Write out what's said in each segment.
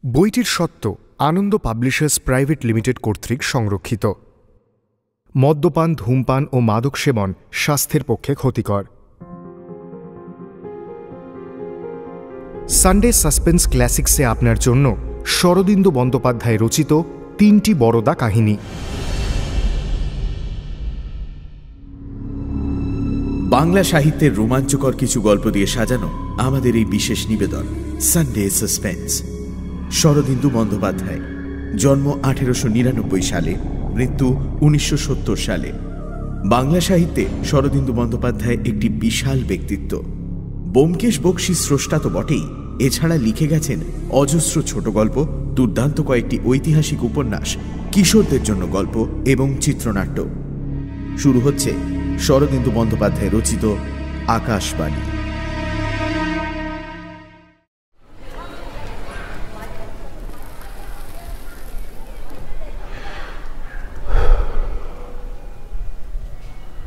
বইটির সত্ত্ব আনন্দ publishers private limited কর্তৃক সংরক্ষিত। মদ্যপান, ধূমপান ও মাদক সেবন স্বাস্থ্যের পক্ষে ক্ষতিকর। সানডে সাসপেন্স ক্লাসিক্সে আপনার জন্য শরদিন্দু বন্দ্যোপাধ্যায় রচিত ৩টি বরদা কাহিনী। বাংলা সাহিত্যের রোমাঞ্চকর কিছু গল্প দিয়ে সাজানো আমাদের এই বিশেষ নিবেদন সানডে সাসপেন্স। শরদিন্দু বন্দ্যোপাধ্যায়, জন্ম 1899 সালে, মৃত্যু 1970 সালে। বাংলা সাহিত্যে শরদিন্দু বন্দ্যোপাধ্যায় একটি বিশাল ব্যক্তিত্ব। ব্যোমকেশ বক্সী স্রষ্টা তো বটেই, এছাড়া লিখে গেছেন অজস্র ছোট গল্প, দুর্দান্ত কয়েকটি ঐতিহাসিক উপন্যাস, কিশোরদের জন্য গল্প এবং চিত্রনাট্য। শুরু হচ্ছে শরদিন্দু বন্দ্যোপাধ্যায় রচিত আকাশবাণী।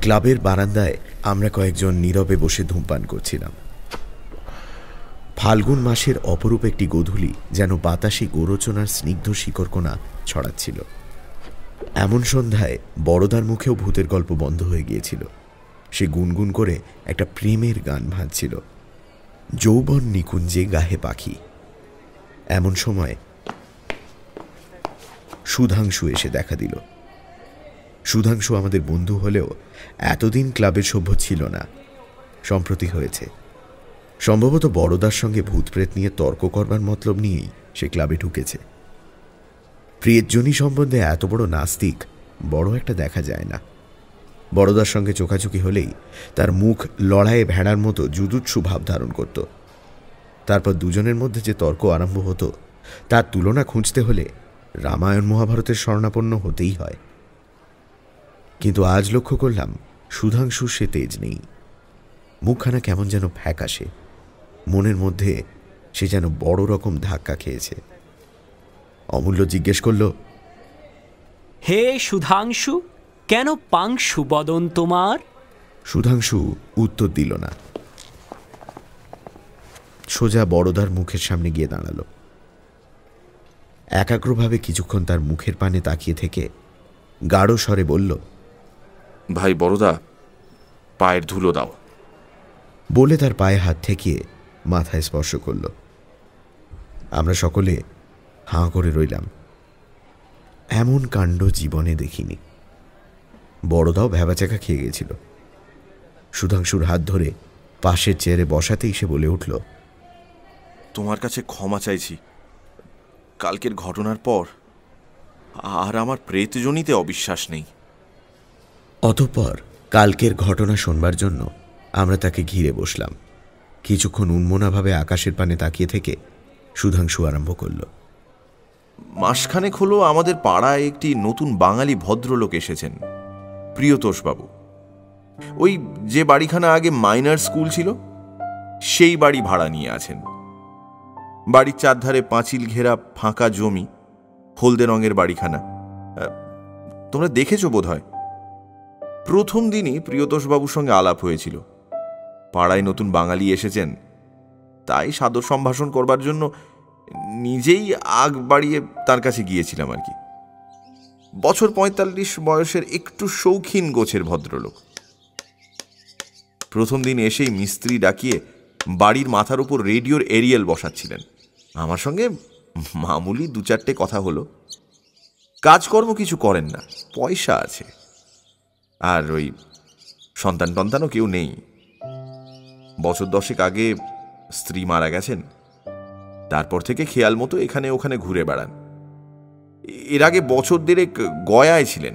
ক্লাবের বারান্দায় আমরা কয়েকজন নীরবে বসে ধূমপান করছিলাম। ফাল্গুন মাসের অপরূপ একটি গোধূলি যেন বাতাসে গোরচনার স্নিগ্ধ শিকড়কণা ছড়াচ্ছিল। এমন সন্ধ্যায় বড়দার মুখেও ভূতের গল্প বন্ধ হয়ে গিয়েছিল। সে গুনগুন করে একটা প্রেমের গান ভাঁজছিল, যৌবন নিকুঞ্জে গাহে পাখি। এমন সময় সুধাংশু এসে দেখা দিল। সুধাংশু আমাদের বন্ধু হলেও এতদিন ক্লাবের সভ্য ছিল না, সম্প্রতি হয়েছে। সম্ভবত বড়দার সঙ্গে ভূতপ্রেত নিয়ে তর্ক করবার মতলব নিয়েই সে ক্লাবে ঢুকেছে। প্রিয়জনী সম্বন্ধে এত বড় নাস্তিক বড় একটা দেখা যায় না। বড়দার সঙ্গে চোখাচোখি হলেই তার মুখ লড়াইয়ে ভেড়ার মতো জুজুৎসু ভাব ধারণ করত। তারপর দুজনের মধ্যে যে তর্ক আরম্ভ হতো তার তুলনা খুঁজতে হলে রামায়ণ মহাভারতের শরণাপন্ন হতেই হয়। কিন্তু আজ লক্ষ্য করলাম সুধাংশুর সে তেজ নেই। মুখখানা কেমন যেন ফ্যাকাশে, মনের মধ্যে সে যেন বড় রকম ধাক্কা খেয়েছে। অমূল্য জিজ্ঞেস করল, হে সুধাংশু, কেন পাংশু বদন তোমার? সুধাংশু উত্তর দিল না। সোজা বড়দার মুখের সামনে গিয়ে দাঁড়াল। একাগ্রভাবে কিছুক্ষণ তার মুখের পানে তাকিয়ে থেকে গাঢ় স্বরে বলল, ভাই বড়দা, পায়ের ধুলো দাও। বলে তার পায়ে হাত ঠেকিয়ে মাথায় স্পর্শ করল। আমরা সকলে হাঁ করে রইলাম। এমন কাণ্ড জীবনে দেখিনি। বড়দাও ভ্যাবাচাকা খেয়ে গেছিল। সুধাংশুর হাত ধরে পাশের চেয়ারে বসাতেই সে বলে উঠল, তোমার কাছে ক্ষমা চাইছি। কালকের ঘটনার পর আর আমার প্রেতজনিতে অবিশ্বাস নেই। অতঃপর কালকের ঘটনা শোনবার জন্য আমরা তাকে ঘিরে বসলাম। কিছুক্ষণ উন্মনাভাবে আকাশের পানে তাকিয়ে থেকে সুধাংশু আরম্ভ করল, মাসখানেক হলো আমাদের পাড়ায় একটি নতুন বাঙালি ভদ্রলোক এসেছেন, প্রিয়তোষবাবু। ওই যে বাড়িখানা আগে মাইনার স্কুল ছিল সেই বাড়ি ভাড়া নিয়ে আছেন। বাড়ির চারধারে পাঁচিল ঘেরা ফাঁকা জমি, হলদে রঙের বাড়িখানা। তোমরা দেখেছো বোধ হয়। প্রথম দিনই প্রিয়তোষবাবুর সঙ্গে আলাপ হয়েছিল। পাড়ায় নতুন বাঙালি এসেছেন, তাই সাদর সম্ভাষণ করবার জন্য নিজেই আগ বাড়িয়ে তার কাছে গিয়েছিলাম আর কি। বছর 45 বয়সের একটু শৌখিন গোছের ভদ্রলোক। প্রথম দিন এসেই মিস্ত্রি ডাকিয়ে বাড়ির মাথার উপর রেডিওর এরিয়েল বসাচ্ছিলেন। আমার সঙ্গে মামুলি 2-4টে কথা হলো। কাজকর্ম কিছু করেন না, পয়সা আছে, আর ওই সন্তান টন্তানও কেউ নেই। বছর 10 আগে স্ত্রী মারা গেছেন। তারপর থেকে খেয়াল মতো এখানে ওখানে ঘুরে বেড়ান। এর আগে বছর 1.5 গয়ায় ছিলেন,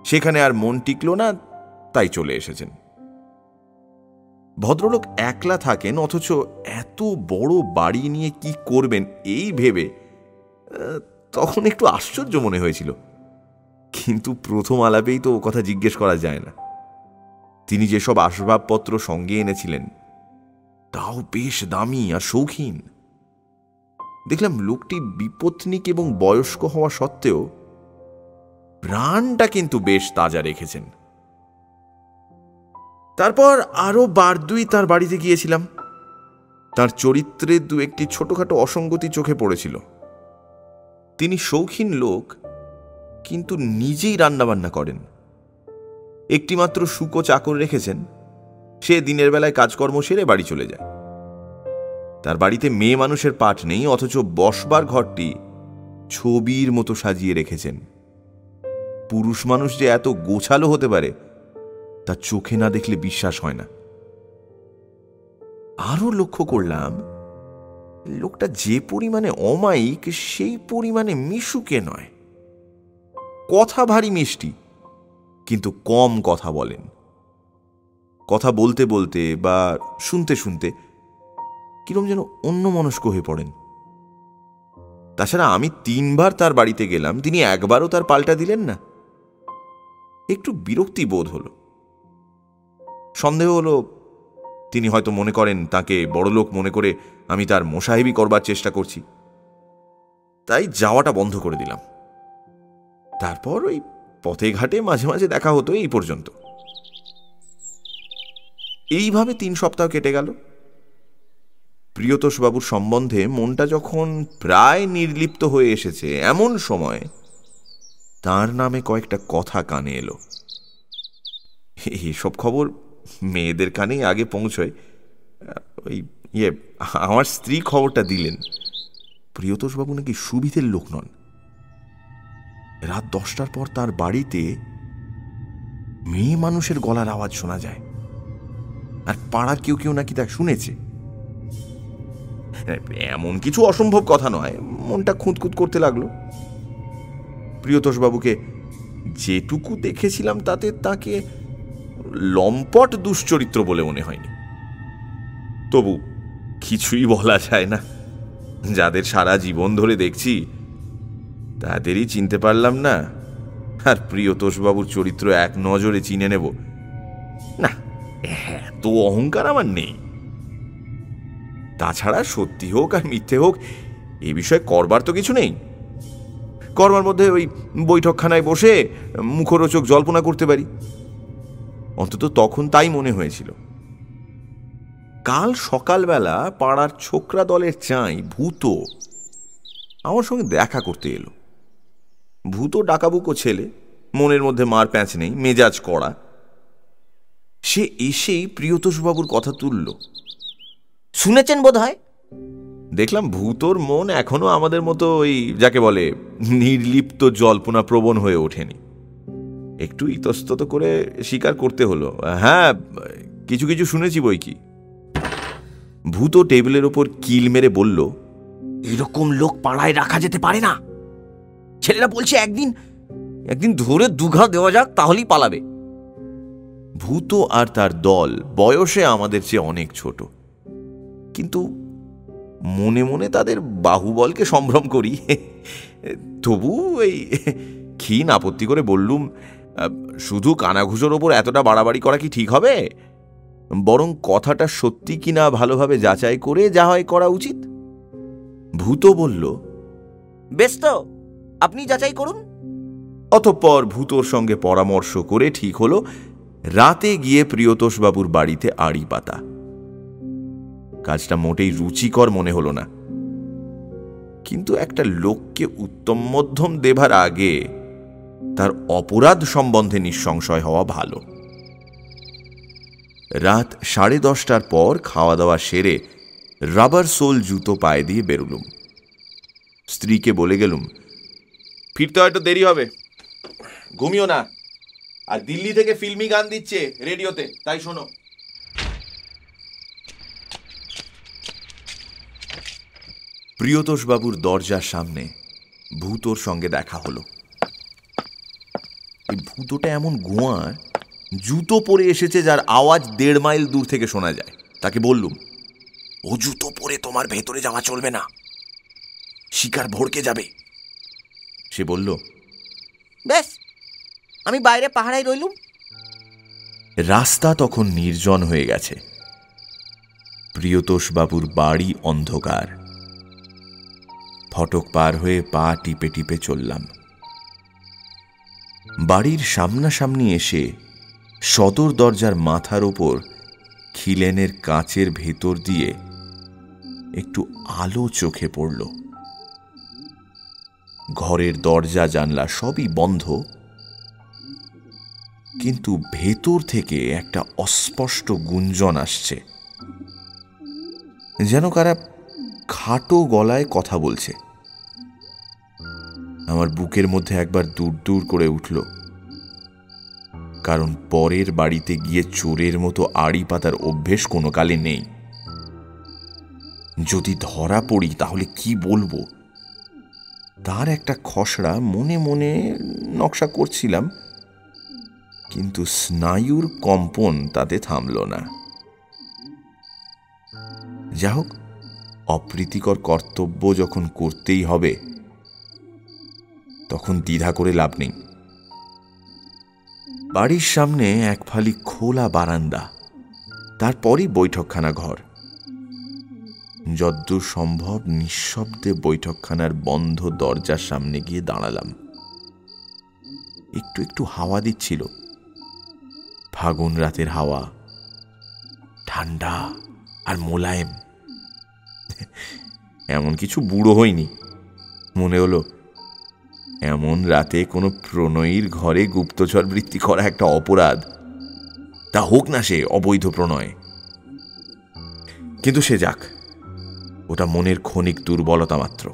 সেখানে আর মন টিকল না, তাই চলে এসেছেন। ভদ্রলোক একলা থাকেন, অথচ এত বড় বাড়ি নিয়ে কি করবেন এই ভেবে তখন একটু আশ্চর্য মনে হয়েছিল। কিন্তু প্রথম আলাপেই তো কথা জিজ্ঞেস করা যায় না। তিনি যেসব আসবাবপত্র সঙ্গে এনেছিলেন তাও বেশ দামি আর শৌখিন। দেখলাম লোকটি বিপত্নিক এবং বয়স্ক হওয়া সত্ত্বেও প্রাণটা কিন্তু বেশ তাজা রেখেছেন। তারপর আরো বার দুই তার বাড়িতে গিয়েছিলাম। তার চরিত্রে দু একটি ছোটখাটো অসঙ্গতি চোখে পড়েছিল। তিনি শৌখিন লোক, কিন্তু নিজেই রান্নাবান্না করেন। একটিমাত্র শুকো চাকর রেখেছেন, সে দিনের বেলায় কাজকর্ম সেরে বাড়ি চলে যায়। তার বাড়িতে মেয়ে মানুষের পাট নেই, অথচ বসবার ঘরটি ছবির মতো সাজিয়ে রেখেছেন। পুরুষ মানুষ যে এত গোছালো হতে পারে তা চোখে না দেখলে বিশ্বাস হয় না। আরো লক্ষ্য করলাম, লোকটা যে পরিমাণে অমায়িক সেই পরিমাণে মিশুকে নয়। কথা ভারী মিষ্টি, কিন্তু কম কথা বলেন। কথা বলতে বলতে বা শুনতে শুনতে কিরম যেন অন্যমনস্ক হয়ে পড়েন। তাছাড়া আমি 3 বার তার বাড়িতে গেলাম, তিনি একবারও তার পাল্টা দিলেন না। একটু বিরক্তি বোধ হলো। সন্দেহ হলো তিনি হয়তো মনে করেন তাকে বড়লোক মনে করে আমি তার মোসাহেবি করবার চেষ্টা করছি। তাই যাওয়াটা বন্ধ করে দিলাম। তারপর ওই পথে ঘাটে মাঝে মাঝে দেখা হতো, এই পর্যন্ত। এইভাবে 3 সপ্তাহ কেটে গেল। প্রিয়তোষবাবুর সম্বন্ধে মনটা যখন প্রায় নির্লিপ্ত হয়ে এসেছে, এমন সময় তার নামে কয়েকটা কথা কানে এলো। এসব খবর মেয়েদের কানেই আগে পৌঁছয়। ওই আমার স্ত্রী খবরটা দিলেন, প্রিয়তোষবাবু নাকি সুবিধের লোক নন। রাত 10টার পর তার বাড়িতে মেয়ে মানুষের গলার আওয়াজ শোনা যায়, আর পাড়ার কেউ কেউ নাকি তা শুনেছে। এমন কিছু অসম্ভব কথা নয়। মনটা খুঁতখুত করতে লাগলো। প্রিয়তোষবাবুকে যেটুকু দেখেছিলাম তাতে তাকে লম্পট দুশ্চরিত্র বলে মনে হয়নি। তবু কিছুই বলা যায় না। যাদের সারা জীবন ধরে দেখছি তাদেরই চিনতে পারলাম না, আর প্রিয়তোষবাবুর চরিত্র এক নজরে চিনে নেব না, এত অহংকার আমার নেই। তাছাড়া সত্যি হোক আর মিথ্যে হোক, এ বিষয়ে করবার তো কিছু নেই। করবার মধ্যে ওই বৈঠকখানায় বসে মুখরোচক জল্পনা করতে পারি। অন্তত তখন তাই মনে হয়েছিল। কাল সকালবেলা পাড়ার ছোকরা দলের চাই ভূত আমার সঙ্গে দেখা করতে এলো। ভূত ডাকাবুকো ছেলে, মনের মধ্যে মার প্যাঁচ নেই, মেজাজ কড়া। সে এসেই প্রিয়তোষবাবুর কথা তুলল। শুনেছেন বোধ হয়? দেখলাম ভূতর মন এখনো আমাদের মতো ওই যাকে বলে নির্লিপ্ত জল্পনা প্রবণ হয়ে ওঠেনি। একটু ইতস্তত করে স্বীকার করতে হলো, হ্যাঁ কিছু কিছু শুনেছি বই কি। ভূত টেবিলের ওপর কিল মেরে বলল, এরকম লোক পাড়ায় রাখা যেতে পারে না। ছেলেরা বলছে একদিন ধরে দুঘা দেওয়া যাক, তাহলেই পালাবে। ভূত আর তার দল বয়সে আমাদের চেয়ে অনেক ছোট, কিন্তু মনে মনে তাদের বাহুবলকে সম্ভ্রম করি। তবু এই ক্ষীণ আপত্তি করে বললুম, শুধু কানাঘুষোর ওপর এতটা বাড়াবাড়ি করা কি ঠিক হবে? বরং কথাটা সত্যি কিনা ভালোভাবে যাচাই করে যা হয় করা উচিত। ভূত বলল, বেশ, তো আপনি যাচাই করুন। অতঃপর ভূতর সঙ্গে পরামর্শ করে ঠিক হলো রাতে গিয়ে প্রিয়তোষবাবুর বাড়িতে আড়ি পাতা। কাজটা মোটেই রুচিকর মনে হলো না, কিন্তু একটা লোককে উত্তম মধ্যম দেবার আগে তার অপরাধ সম্বন্ধে নিঃসংশয় হওয়া ভালো। রাত 10:30টার পর খাওয়া দাওয়া সেরে রাবার সোল জুতো পায়ে দিয়ে বেরুলুম। স্ত্রীকে বলে গেলুম, ফিরতে হয়তো দেরি হবে, ঘুমিও না, আর দিল্লি থেকে ফিল্মি গান দিচ্ছে রেডিওতে, তাই শোনো। প্রিয়তোষবাবুর দরজার সামনে ভূতোর সঙ্গে দেখা হলো। এই ভূতোটা এমন গোয়ার, জুতো পরে এসেছে যার আওয়াজ 1.5 মাইল দূর থেকে শোনা যায়। তাকে বললুম, ও জুতো পরে তোমার ভেতরে যাওয়া চলবে না, শিকার ভড়কে যাবে। সে বলল, বেশ, আমি বাইরে পাহারায় রইলুম। রাস্তা তখন নির্জন হয়ে গেছে। প্রিয়তোষবাবুর বাড়ি অন্ধকার। ফটক পার হয়ে পা টিপে টিপে চললাম। বাড়ির সামনাসামনি এসে সদর দরজার মাথার ওপর খিলেনের কাঁচের ভেতর দিয়ে একটু আলো চোখে পড়ল। ঘরের দরজা জানলা সবই বন্ধ, কিন্তু ভেতর থেকে একটা অস্পষ্ট গুঞ্জন আসছে, যেন কারা খাটো গলায় কথা বলছে। আমার বুকের মধ্যে একবার দূর দূর করে উঠল, কারণ পরের বাড়িতে গিয়ে চোরের মতো আড়ি পাতার অভ্যেস কোনো কালে নেই। যদি ধরা পড়ি তাহলে কি বলবো, তার একটা খসড়া মনে মনে নকশা করছিলাম, কিন্তু স্নায়ুর কম্পন তাতে থামল না। যা হোক, অপ্রীতিকর কর্তব্য যখন করতেই হবে তখন দ্বিধা করে লাভ নেই। বাড়ির সামনে এক ফালি খোলা বারান্দা, তারপরই বৈঠকখানা ঘর। যদ্দূর সম্ভব নিঃশব্দে বৈঠকখানার বন্ধ দরজার সামনে গিয়ে দাঁড়ালাম। একটু একটু হাওয়া দিচ্ছিল, ফাগুন রাতের হাওয়া, ঠান্ডা আর মোলায়েম। এমন কিছু বুড়ো হয়নি। মনে হলো এমন রাতে কোনো প্রণয়ীর ঘরে গুপ্তচর বৃত্তি করা একটা অপরাধ, তা হোক না সে অবৈধ প্রণয়। কিন্তু সে যাক, ওটা মনের ক্ষণিক দুর্বলতা মাত্র।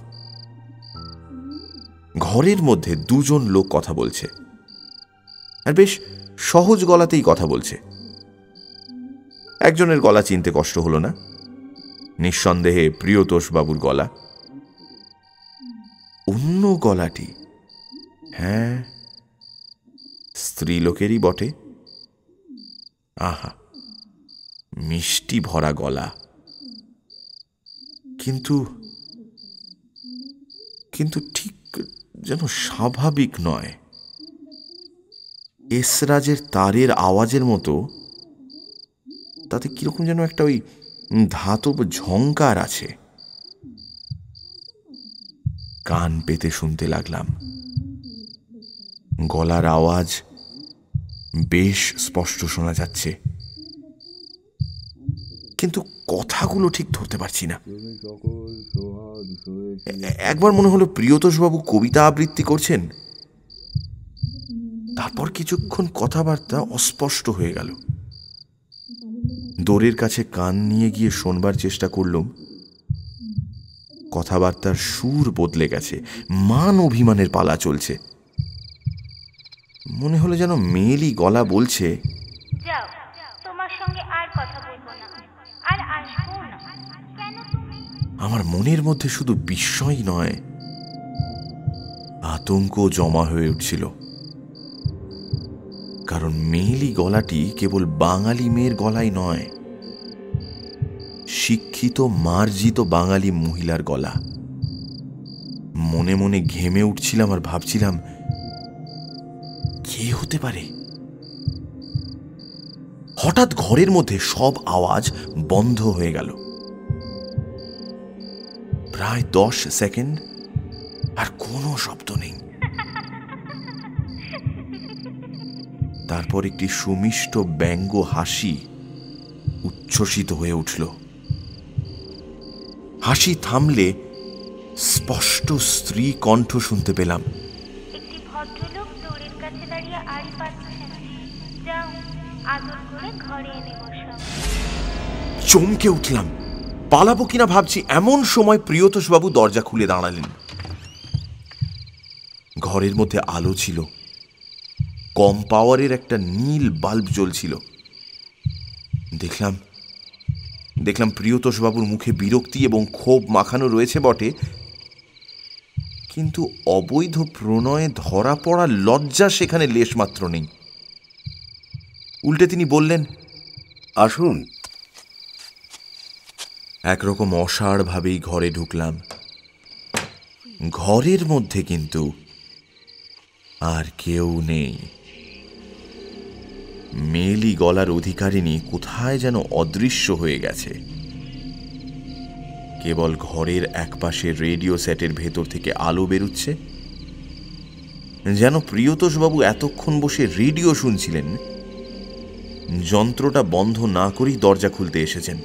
ঘরের মধ্যে দুজন লোক কথা বলছে, আর বেশ সহজ গলাতেই কথা বলছে। একজনের গলা চিনতে কষ্ট হলো না, নিঃসন্দেহে প্রিয়তোষ বাবুর গলা। অন্য গলাটি, হ্যাঁ, স্ত্রীলোকেরই বটে। আহা, মিষ্টি ভরা গলা, কিন্তু কিন্তু ঠিক যেন স্বাভাবিক নয়। এসরাজের তারের আওয়াজের মতো তাতে কিরকম যেন একটা ওই ধাতব ঝংকার আছে। কান পেতে শুনতে লাগলাম। গলার আওয়াজ বেশ স্পষ্ট শোনা যাচ্ছে, কিন্তু কথাগুলো ঠিক ধরতে পারছি না। একবার মনে হলো প্রিয়তোষবাবু কবিতা আবৃত্তি করছেন, তারপর কিছুক্ষণ কথাবার্তা অস্পষ্ট হয়ে গেল। দোরের কাছে কান নিয়ে গিয়ে শোনবার চেষ্টা করলাম। কথাবার্তার সুর বদলে গেছে, মান অভিমানের পালা চলছে। মনে হলো যেন মেয়েলি গলা বলছে, যাও, তোমার সঙ্গে আর কথা বলবো না, আর আসবো না। কেন তুমি? আমার মনের মধ্যে শুধু বিস্ময় নয়, আতঙ্ক জমা হয়ে উঠছিল। কারণ মেয়েলি গলাটি কেবল বাঙালি মেয়ের গলাই নয়, শিক্ষিত মার্জিত বাঙালি মহিলার গলা। মনে মনে ঘেমে উঠছিলাম আর ভাবছিলাম, কে হতে পারে? হঠাৎ ঘরের মধ্যে সব আওয়াজ বন্ধ হয়ে গেল। প্রায় 10 সেকেন্ড আর কোনো শব্দ নেই। তারপর একটি সুমিষ্ট ব্যঙ্গ হাসি উচ্ছ্বসিত হয়ে উঠল। হাসি থামলে স্পষ্ট স্ত্রী কণ্ঠ শুনতে পেলাম, একটি ভদ্রলোক দোরের কাছে দাঁড়িয়ে আড়ি পাচ্ছেন। যাও, আদর করে ঘরে এনে বসাও। চমকে উঠলাম, পালাবো কিনা ভাবছি, এমন সময় প্রিয়তোষবাবু দরজা খুলে দাঁড়ালেন। ঘরের মধ্যে আলো ছিল, কম পাওয়ারের একটা নীল বাল্ব জ্বলছিল। দেখলাম প্রিয়তোষবাবুর মুখে বিরক্তি এবং ক্ষোভ মাখানো রয়েছে বটে, কিন্তু অবৈধ প্রণয়ে ধরা পড়া লজ্জা সেখানে লেশমাত্র নেই। উল্টে তিনি বললেন, আসুন। একরকম অসাড় ভাবেই ঘরে ঢুকলাম। ঘরের মধ্যে কিন্তু আর কেউ নেই। মেয়েলি গলার অধিকারিণী কোথায় যেন অদৃশ্য হয়ে গেছে। কেবল ঘরের একপাশে রেডিও সেটের ভেতর থেকে আলো বেরুচ্ছে, যেন প্রিয়তোষবাবু এতক্ষণ বসে রেডিও শুনছিলেন, যন্ত্রটা বন্ধ না করেই দরজা খুলতে এসেছেন।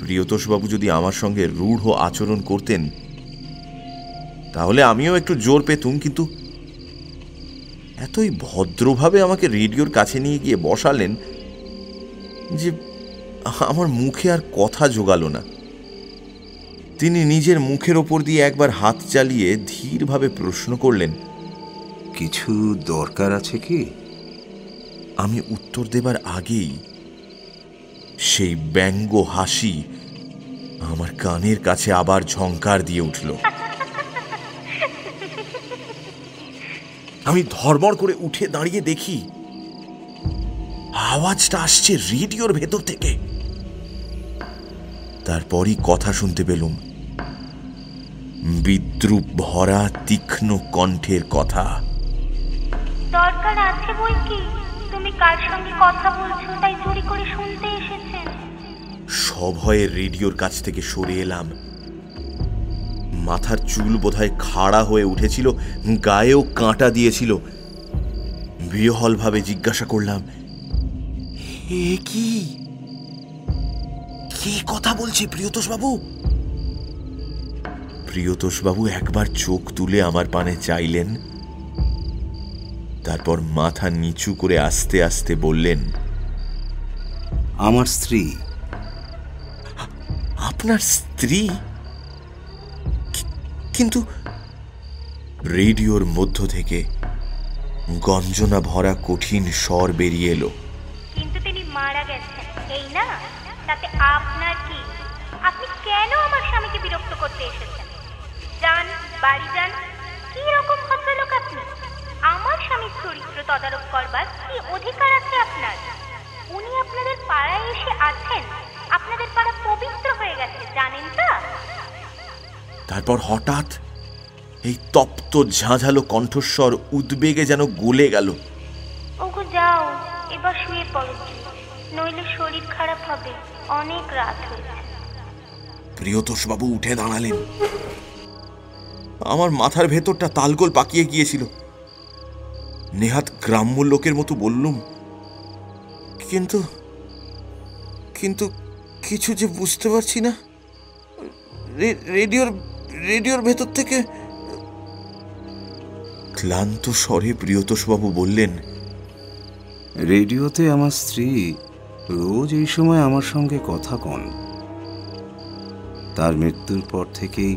প্রিয়তোষবাবু যদি আমার সঙ্গে রূঢ় আচরণ করতেন তাহলে আমিও একটু জোর পেতুম, কিন্তু এতই ভদ্রভাবে আমাকে রেডিওর কাছে নিয়ে গিয়ে বসালেন যে আমার মুখে আর কথা জোগালো না। তিনি নিজের মুখের ওপর দিয়ে একবার হাত চালিয়ে ধীরভাবে প্রশ্ন করলেন, কিছু দরকার আছে কি? আমি উত্তর দেবার আগেই সেই ব্যঙ্গ হাসি আমার কানের কাছে আবার ঝংকার দিয়ে উঠল। আমি ধড়মড় করে উঠে দাঁড়িয়ে দেখি আওয়াজটা আসছে রেডিওর ভেতর থেকে। তারপরই কথা শুনতে পেলুম, বিদ্রুপ ভরা তীক্ষ্ণ কণ্ঠের কথা। দরকার আছে বই কি? তুমি কার সঙ্গে কথা বলছো তাই চুরি করে শুনতে এসেছেন? সভয়ে রেডিওর কাছ থেকে সরে এলাম। মাথার চুল বোধহয় খাড়া হয়ে উঠেছিল, গায়েও কাঁটা দিয়েছিল। বিহ্বলভাবে জিজ্ঞাসা করলাম, এ কি? কে কথা বলছে প্রিয়তোষবাবু? প্রিয়তোষবাবু একবার চোখ তুলে আমার পানে চাইলেন, তারপর মাথা নিচু করে আস্তে আস্তে বললেন, আমার স্ত্রী। আপনার স্ত্রী? কিন্তু রেডিওর মধ্য থেকে গঞ্জনা ভরা কঠিন স্বর বেরিয়ে এলো, কিন্তু তিনি মারা গেছেন, এই না? তাতে আপনার কি? আপনি কেন আমার স্বামীকে বিরক্ত করতে এসেছেন? যান, বাড়ি যান। কি রকম ভদ্রলোক আপনি? আমার স্বামীর চরিত্র তদারক করবার কি অধিকার আছে আপনার? উনি আপনাদের পাড়ায় এসে আছেন, আপনাদের পাড়া পবিত্র হয়ে গেছে, জানেন তা? তারপর হঠাৎ এই তপ্ত ঝাঁঝালো কণ্ঠস্বর উদ্বেগে যেন গলে গেল, ওগো যাও, এবার শুয়ে পড়ো, নইলে শরীর খারাপ হবে, অনেক রাত হয়েছে। প্রিয়তোষবাবু উঠে দাঁড়ালেন। আমার মাথার ভেতরটা তালগোল পাকিয়ে গিয়েছিল। নেহাত গ্রাম্য লোকের মতো বললুম, কিন্তু কিন্তু কিছু যে বুঝতে পারছি না। রেডিওর ভেতর থেকে। ক্লান্ত স্বরে প্রিয়তোষবাবু বললেন, রেডিওতে আমার স্ত্রী রোজ এই সময় আমার সঙ্গে কথা কন। তার মৃত্যুর পর থেকেই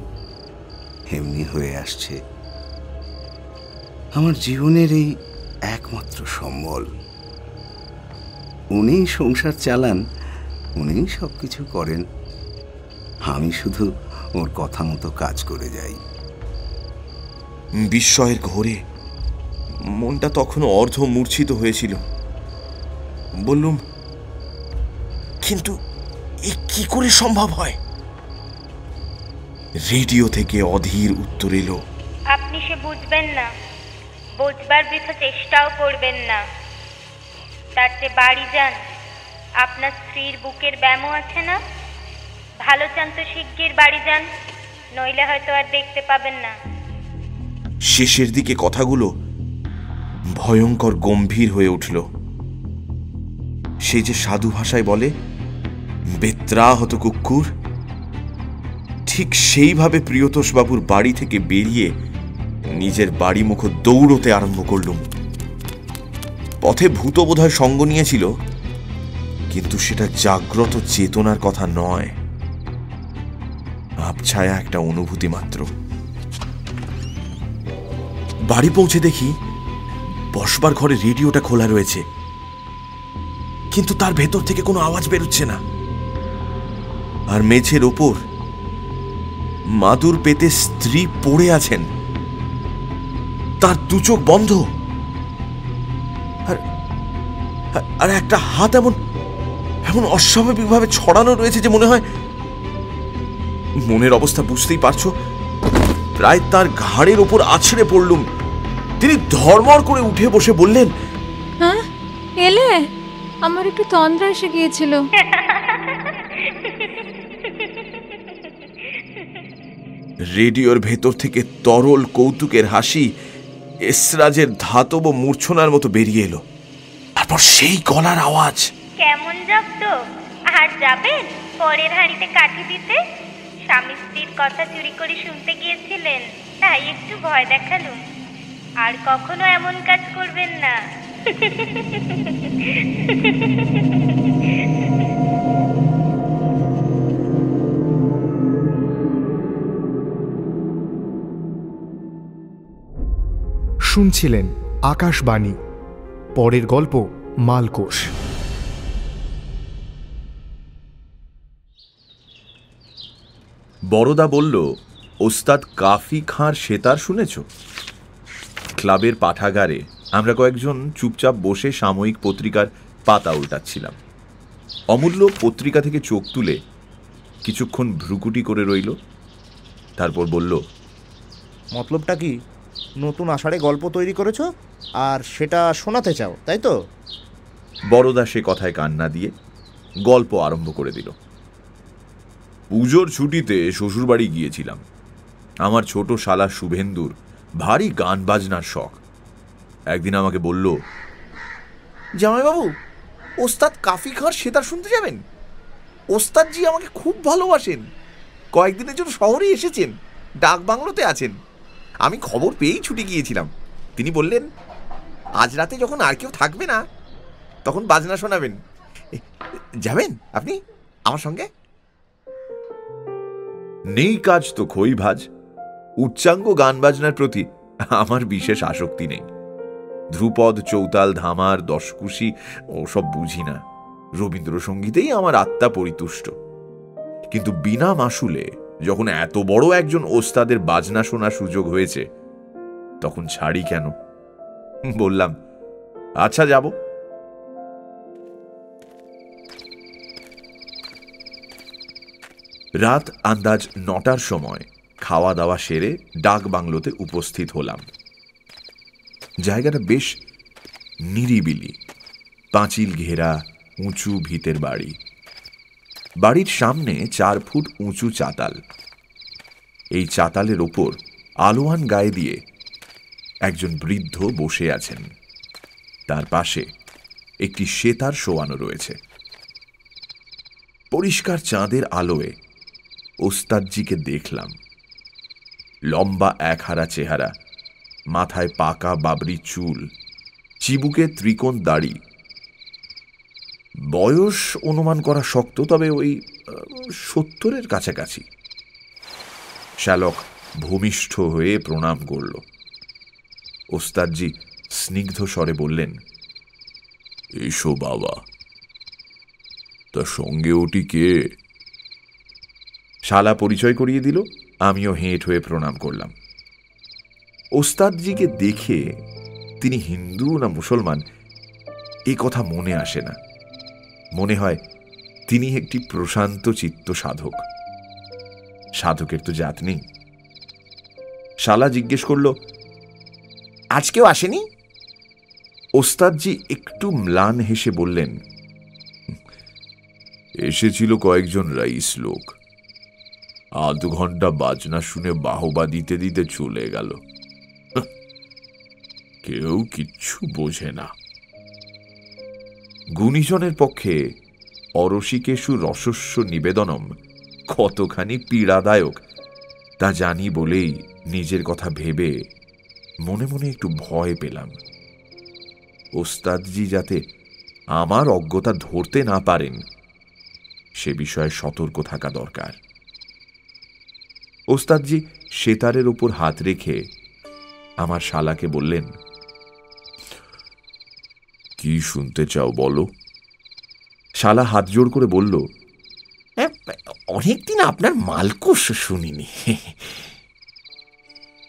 এমনি হয়ে আসছে। আমার জীবনের এই একমাত্র সম্বল। উনিই সংসার চালান, উনিই সব কিছু করেন। আমি শুধু ওর কথা মতো কাজ করে যাই। বিস্ময়ের ঘোরে মনটা তখনও অর্ধ মূর্ছিত হয়েছিল। বললুম, কিন্তু এ কি করে সম্ভব হয়? রেডিও থেকে অধীর উত্তর এলো, আপনি সে বুঝবেন না, বুঝবার বৃথা চেষ্টাও করবেন না। তার চেয়ে বাড়ি যান। আপনার স্ত্রীর বুকের ব্যামো আছে না? ভালো চান তো শিগগির বাড়ি যান, নইলে হয়তো আর দেখতে পাবেন না। শেষের দিকে কথাগুলো ভয়ঙ্কর গম্ভীর হয়ে উঠল। সেই যে সাধু ভাষায় বলে, বেত্রাহত কুকুর, ঠিক সেইভাবে প্রিয়তোষবাবুর বাড়ি থেকে বেরিয়ে নিজের বাড়ি মুখ দৌড়তে আরম্ভ করলুম। পথে ভূত বোধহয় সঙ্গ নিয়েছিল, কিন্তু সেটা জাগ্রত চেতনার কথা নয়, আবছায়া একটা অনুভূতি মাত্র। বাড়ি পৌঁছে দেখি বসবার ঘরে রেডিওটা খোলা রয়েছে, কিন্তু তার ভেতর থেকে কোনো আওয়াজ বেরোচ্ছে না। আর মেঝের ওপর মাদুর পেতে স্ত্রী পড়ে আছেন, তার দু চোখ বন্ধ, আর একটা হাত এমন এমন অস্বাভাবিকভাবে ছড়ানো রয়েছে যে মনে হয়, মনের অবস্থা বুঝতেই পারছো, প্রায় তার ঘাড়ের ওপর আছড়ে পড়লুম। তিনি ধড়মড় করে উঠে বসে বললেন, হ্যাঁ এলে? আমার একটু তন্দ্রা এসে গিয়েছিল। রেডিওর ভেতর থেকে তরল কৌতুকের হাসি এসরাজের ধাতব মূর্ছনার মতো বেরিয়ে এলো। তারপর সেই গলার আওয়াজ, কেমন জব্দ? আর যাবেন? পরের হাঁড়িতে কাঠি দিতে স্বামী স্ত্রীর কথা চুরি করে শুনতে গিয়েছিলেন, তাই একটু ভয় দেখালুম। আর কখনো এমন কাজ করবেন না। শুনছিলেন আকাশবাণী। পরের গল্প মালকোষ। বড়দা বলল, ওস্তাদ কাফি খাঁর সেতার শুনেছ? ক্লাবের পাঠাগারে আমরা কয়েকজন চুপচাপ বসে সাময়িক পত্রিকার পাতা উল্টাচ্ছিলাম। অমূল্য পত্রিকা থেকে চোখ তুলে কিছুক্ষণ ভ্রুকুটি করে রইল, তারপর বলল, মতলবটা কি? নতুন আষাঢ়ে গল্প তৈরি করেছো আর সেটা শোনাতে চাও, তাই তো? বড়দা সে কথায় কান না দিয়ে গল্প আরম্ভ করে দিল। পুজোর ছুটিতে শ্বশুরবাড়ি গিয়েছিলাম। আমার ছোট শালা শুভেন্দুর ভারী গান বাজনার শখ। একদিন আমাকে বলল, জামাইবাবু, ওস্তাদ কাফি খাঁর সেতার শুনতে যাবেন? ওস্তাদজি আমাকে খুব ভালোবাসেন। কয়েকদিনের জন্য শহরে এসেছেন, ডাক বাংলোতে আছেন। আমি খবর পেয়েই ছুটে গিয়েছিলাম। তিনি বললেন, আজ রাতে যখন আর কেউ থাকবে না তখন বাজনা শোনাবেন। যাবেন আপনি আমার সঙ্গে? নেই কাজ তো খই ভাজ। উচ্চাঙ্গ গান বাজনার প্রতি আমার বিশেষ আসক্তি নেই। ধ্রুপদ, চৌতাল, ধামার, দশকুশি ওসব বুঝি না। রবীন্দ্রসঙ্গীতেই আমার আত্মা পরিতুষ্ট। কিন্তু বিনা মাসুলে যখন এত বড় একজন ওস্তাদের বাজনা শোনার সুযোগ হয়েছে, তখন ছাড়ি কেন? বললাম, আচ্ছা যাব। রাত আন্দাজ 9টার সময় খাওয়া দাওয়া সেরে ডাক বাংলোতে উপস্থিত হলাম। জায়গাটা বেশ নিরিবিলি, পাঁচিল ঘেরা উঁচু ভিতের বাড়ি। বাড়ির সামনে 4 ফুট উঁচু চাতাল। এই চাতালের ওপর আলোয়ান গায়ে দিয়ে একজন বৃদ্ধ বসে আছেন। তার পাশে একটি সেতার শোয়ানো রয়েছে। পরিষ্কার চাঁদের আলোয় ওস্তাদজিকে দেখলাম। লম্বা একহারা চেহারা, মাথায় পাকা বাবরি চুল, চিবুকে ত্রিকোণ দাড়ি। বয়স অনুমান করা শক্ত, তবে ওই 70-এর কাছাকাছি। শ্যালক ভূমিষ্ঠ হয়ে প্রণাম করল। ওস্তাদজি স্নিগ্ধ স্বরে বললেন, এসো বাবা। তা সঙ্গে ওটি কে? শালা পরিচয় করিয়ে দিল। আমিও হেঁট হয়ে প্রণাম করলাম। ওস্তাদজিকে দেখে তিনি হিন্দু না মুসলমান এ কথা মনে আসে না। মনে হয় তিনি একটি প্রশান্ত চিত্ত সাধক। সাধকের তো জাত নেই। শালা জিজ্ঞেস করল, আজকেও আসেনি? ওস্তাদজি একটু ম্লান হেসে বললেন, এসেছিল কয়েকজন রাইস লোক। আধ ঘন্টা বাজনা শুনে বাহবা দিতে দিতে চলে গেল। কেউ কিচ্ছু বোঝে না। গুণীজনের পক্ষে অরসিকেষু রসস্য নিবেদনম কতখানি পীড়াদায়ক তা জানি বলেই নিজের কথা ভেবে মনে মনে একটু ভয় পেলাম। ওস্তাদজি যাতে আমার অজ্ঞতা ধরতে না পারেন সে বিষয়ে সতর্ক থাকা দরকার। ওস্তাদজি সেতারের উপর হাত রেখে আমার শালাকে বললেন, কি শুনতে চাও বলো? শালা হাত জোড় করে বলল, অনেকদিন আপনার মালকোষ শুনিনি।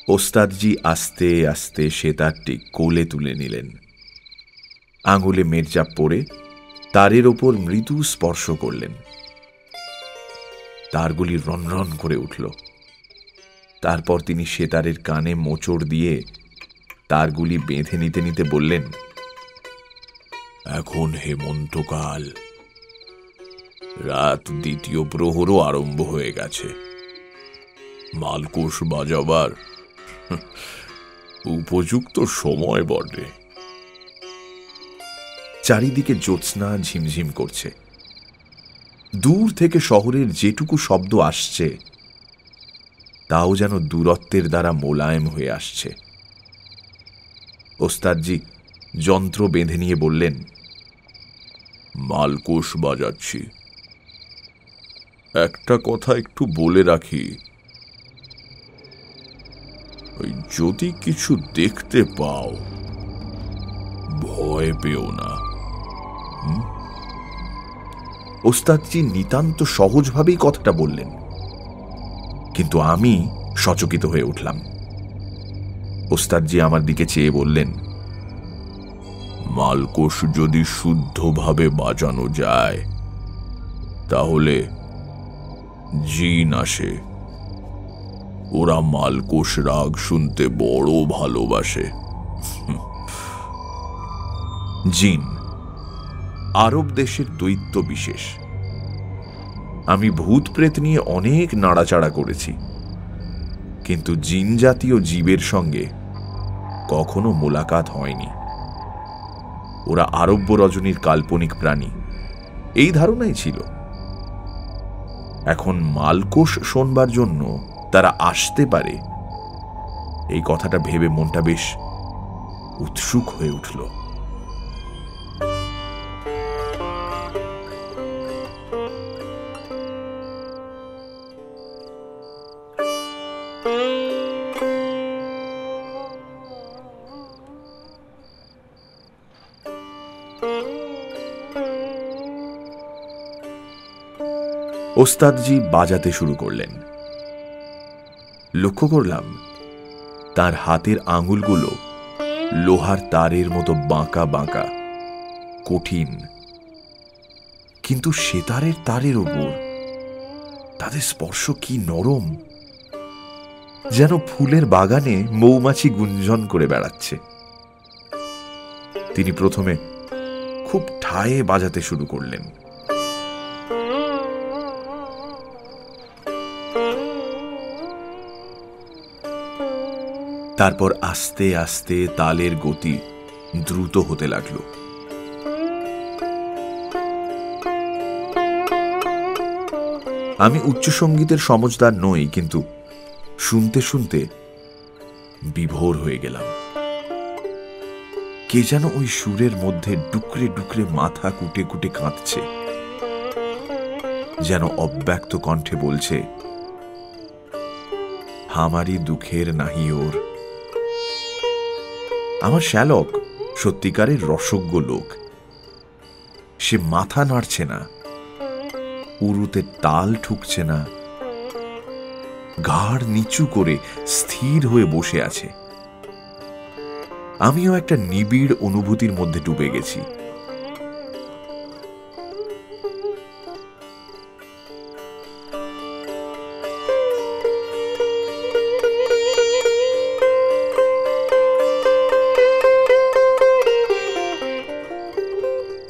ওস্তাদজি আস্তে আস্তে সেতারটি কোলে তুলে নিলেন। আঙুলে মেরচাপ পরে তারের ওপর মৃদু স্পর্শ করলেন। তারগুলি রনরন করে উঠল। তারপর তিনি সেতারের কানে মোচড় দিয়ে তারগুলি বেঁধে নিতে নিতে বললেন, এখন হেমন্তকাল, রাত 2য় প্রহরও আরম্ভ হয়ে গেছে। মালকোষ বাজাবার উপযুক্ত সময় বটে। চারিদিকে জ্যোৎস্না ঝিমঝিম করছে। দূর থেকে শহরের যেটুকু শব্দ আসছে তাও যেন দূরত্বের দ্বারা মোলায়েম হয়ে আসছে। ওস্তাদজি যন্ত্র বেঁধে নিয়ে বললেন, মালকোষ বাজাচ্ছি। একটা কথা একটু বলে রাখি, ওই যদি কিছু দেখতে পাও ভয় পেও না। ওস্তাদজি নিতান্ত সহজভাবেই কথাটা বললেন, কিন্তু আমি সচকিত হয়ে উঠলাম। ওস্তাদজি আমার দিকে চেয়ে বললেন, মালকোষ যদি শুদ্ধভাবে বাজানো যায় তাহলে জিন আসে। ওরা মালকোষ রাগ শুনতে বড় ভালোবাসে। জিন আরব দেশের দৈত্য বিশেষ। আমি ভূত প্রেত নিয়ে অনেক নাড়াচাড়া করেছি, কিন্তু জিন জাতীয় জীবের সঙ্গে কখনো মোলাকাত হয়নি। ওরা আরব্য রজনীর কাল্পনিক প্রাণী, এই ধারণাই ছিল। এখন মালকোষ শোনবার জন্য তারা আসতে পারে, এই কথাটা ভেবে মনটা বেশ উৎসুক হয়ে উঠল। ওস্তাদজি বাজাতে শুরু করলেন। লক্ষ্য করলাম তার হাতের আঙুলগুলো লোহার তারের মতো বাঁকা বাঁকা, কঠিন, কিন্তু সেতারের তারের ওপর তাদের স্পর্শ কি নরম, যেন ফুলের বাগানে মৌমাছি গুঞ্জন করে বেড়াচ্ছে। তিনি প্রথমে খুব ঠায়ে বাজাতে শুরু করলেন। তারপর আস্তে আস্তে তালের গতি দ্রুত হতে লাগল। আমি উচ্চ সঙ্গীতের সমজদার নই, কিন্তু শুনতে শুনতে বিভোর হয়ে গেলাম। কে যেন ওই সুরের মধ্যে ডুকরে ডুকরে মাথা কুটে কুটে কাঁদছে, যেন অব্যক্ত কণ্ঠে বলছে, হামারি দুঃখের নাহি ওর। আমার শ্যালক সত্যিকারের রসজ্ঞ লোক। সে মাথা নাড়ছে না, উরুতে তাল ঠুকছে না, ঘাড় নিচু করে স্থির হয়ে বসে আছে। আমিও একটা নিবিড় অনুভূতির মধ্যে ডুবে গেছি।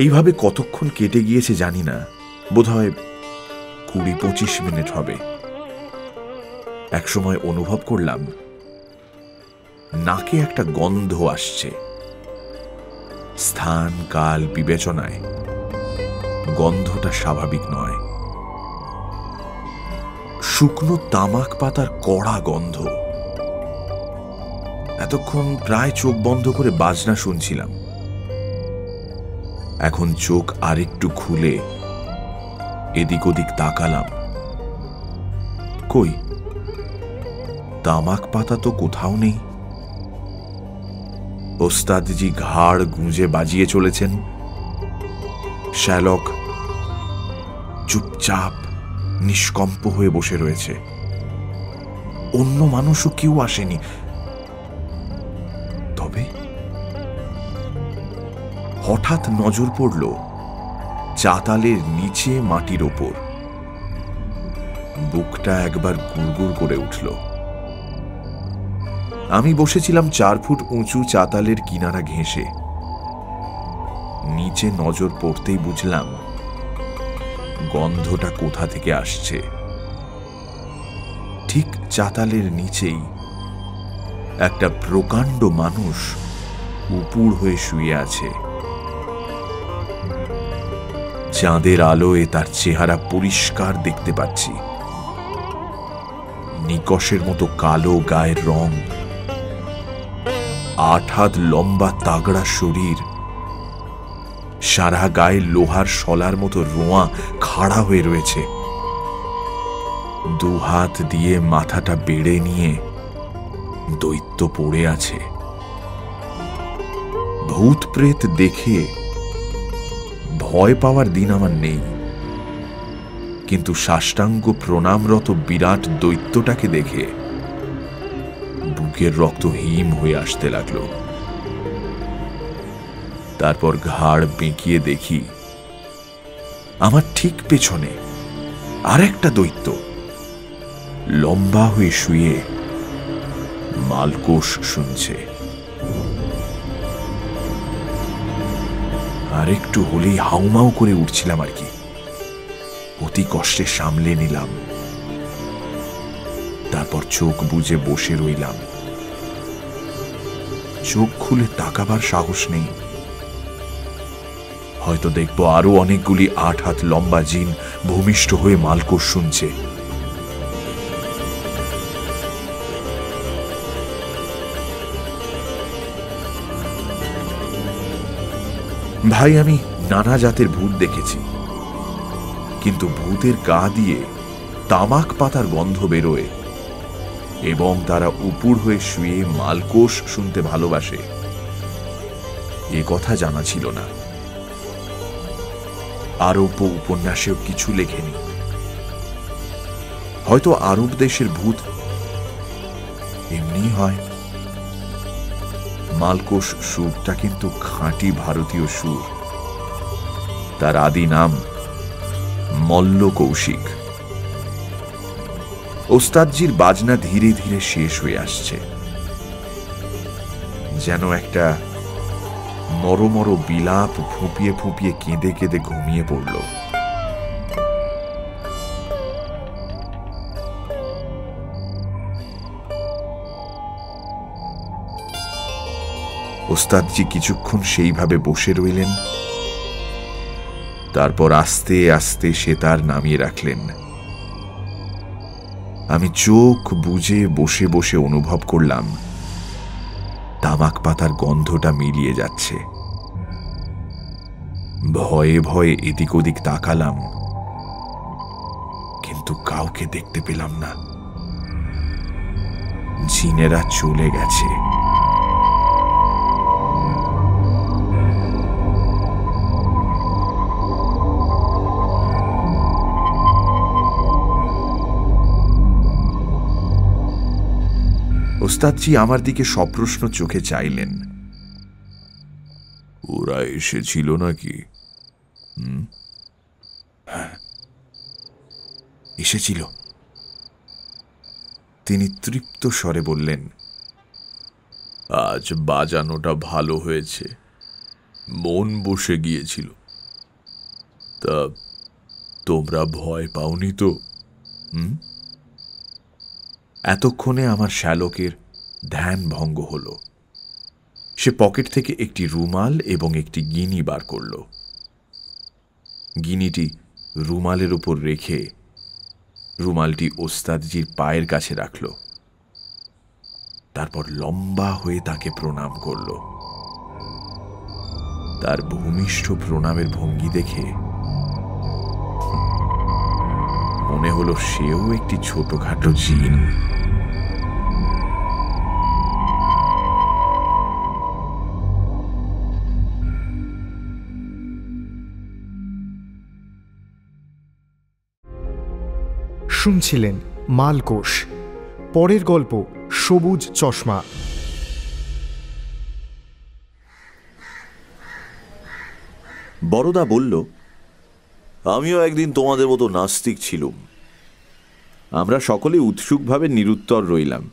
এইভাবে কতক্ষণ কেটে গিয়েছে জানি না, বোধহয় 20-25 মিনিট হবে। একসময় অনুভব করলাম নাকে একটা গন্ধ আসছে। স্থান কাল বিবেচনায় গন্ধটা স্বাভাবিক নয়। শুকনো তামাক পাতার কড়া গন্ধ। এতক্ষণ প্রায় চোখ বন্ধ করে বাজনা শুনছিলাম। এখন চোখ আরেকটু খুলে এদিক ওদিক তাকালাম। কই, তামাক পাতা তো কোথাও নেই। ওস্তাদজি ঘাড় গুঁজে বাজিয়ে চলেছেন। শ্যালক চুপচাপ নিষ্কম্প হয়ে বসে রয়েছে। অন্য মানুষও কেউ আসেনি। তবে হঠাৎ নজর পড়ল চাতালের নিচে মাটির ওপর। বুকটা একবার গুড়গুড় করে উঠল। আমি বসেছিলাম 4 ফুট উঁচু চাতালের কিনারা ঘেঁষে। নিচে নজর পড়তেই বুঝলাম গন্ধটা কোথা থেকে আসছে। ঠিক চাতালের নিচেই একটা প্রকাণ্ড মানুষ উপুড় হয়ে শুয়ে আছে। চাঁদের আলোয় তার চেহারা পরিষ্কার দেখতে পাচ্ছি। নিকশের মতো কালো গায়ের রং, 8 হাত লম্বা তাগড়া শরীর, সারা গায়ে লোহার শলার মতো রোঁয়া খাড়া হয়ে রয়েছে। 2 হাত দিয়ে মাথাটা বেড়ে নিয়ে দৈত্য পড়ে আছে। ভূত প্রেত দেখে ভয় পাওয়ার দিন আমার নেই, কিন্তু সাষ্টাঙ্গ প্রণামরত বিরাট দৈত্যটাকে দেখে বুকের রক্ত হিম হয়ে আসতে লাগলো। তারপর ঘাড় বেঁকিয়ে দেখি আমার ঠিক পেছনে আরেকটা দৈত্য লম্বা হয়ে শুয়ে মালকোষ শুনছে। আরেকটু হলেই হাউমাউ করে উঠছিলাম আর কি। অতি কষ্টে সামলে নিলাম। তারপর চোখ বুজে বসে রইলাম। চোখ খুলে তাকাবার সাহস নেই। হয়তো দেখবো আরো অনেকগুলি 8 হাত লম্বা জিন ভূমিষ্ঠ হয়ে মালকোষ শুনছে। ভাই, আমি নানা জাতের ভূত দেখেছি, কিন্তু ভূতের গা দিয়ে তামাক পাতার গন্ধ বেরোয় এবং তারা উপুড় হয়ে শুয়ে মালকোষ শুনতে ভালোবাসে, এ কথা জানা ছিল না। আরব উপন্যাসেও কিছু লেখেনি। হয়তো আরব দেশের ভূত এমনি হয়। মালকোষ সুরটা কিন্তু খাঁটি ভারতীয় সুর। তার আদি নাম মল্ল কৌশিক। ওস্তাদজির বাজনা ধীরে ধীরে শেষ হয়ে আসছে, যেন একটা মরমর বিলাপ ফুঁপিয়ে ফুঁপিয়ে কেঁদে কেঁদে ঘুমিয়ে পড়ল। ওস্তাদজি কিছুক্ষণ সেইভাবে বসে রইলেন। তারপর আস্তে আস্তে সেতার নামিয়ে রাখলেন। আমি চোখ বুজে বসে বসে অনুভব করলাম তামাক পাতার গন্ধটা মিলিয়ে যাচ্ছে। ভয়ে ভয়ে এদিক ওদিক তাকালাম, কিন্তু কাউকে দেখতে পেলাম না। জিনেরা চলে গেছে। ওস্তাদজি আমার দিকে সপ্রশ্ন চোখে চাইলেন। ওরা এসেছিল নাকি? এসেছিল। তিনি তৃপ্ত স্বরে বললেন, আজ বাজানোটা ভালো হয়েছে, মন বসে গিয়েছিল। তা তোমরা ভয় পাওনি তো? এতক্ষণে আমার শ্যালকের ধ্যান ভঙ্গ হল। সে পকেট থেকে একটি রুমাল এবং একটি গিনি বার করল। গিনিটি রুমালের উপর রেখে রুমালটি ওস্তাদজির পায়ের কাছে রাখল। তারপর লম্বা হয়ে তাকে প্রণাম করল। তার ভূমিষ্ঠ প্রণামের ভঙ্গি দেখে মনে হলো সেও একটি ছোটখাটো জিন। শুনছিলেন মালকোষ। পরের গল্প সবুজ চশমা। বড়দা বলল, আমিও একদিন তোমাদের মতো নাস্তিক ছিলুম। আমরা সকলে উৎসুকভাবে নিরুত্তর রইলাম,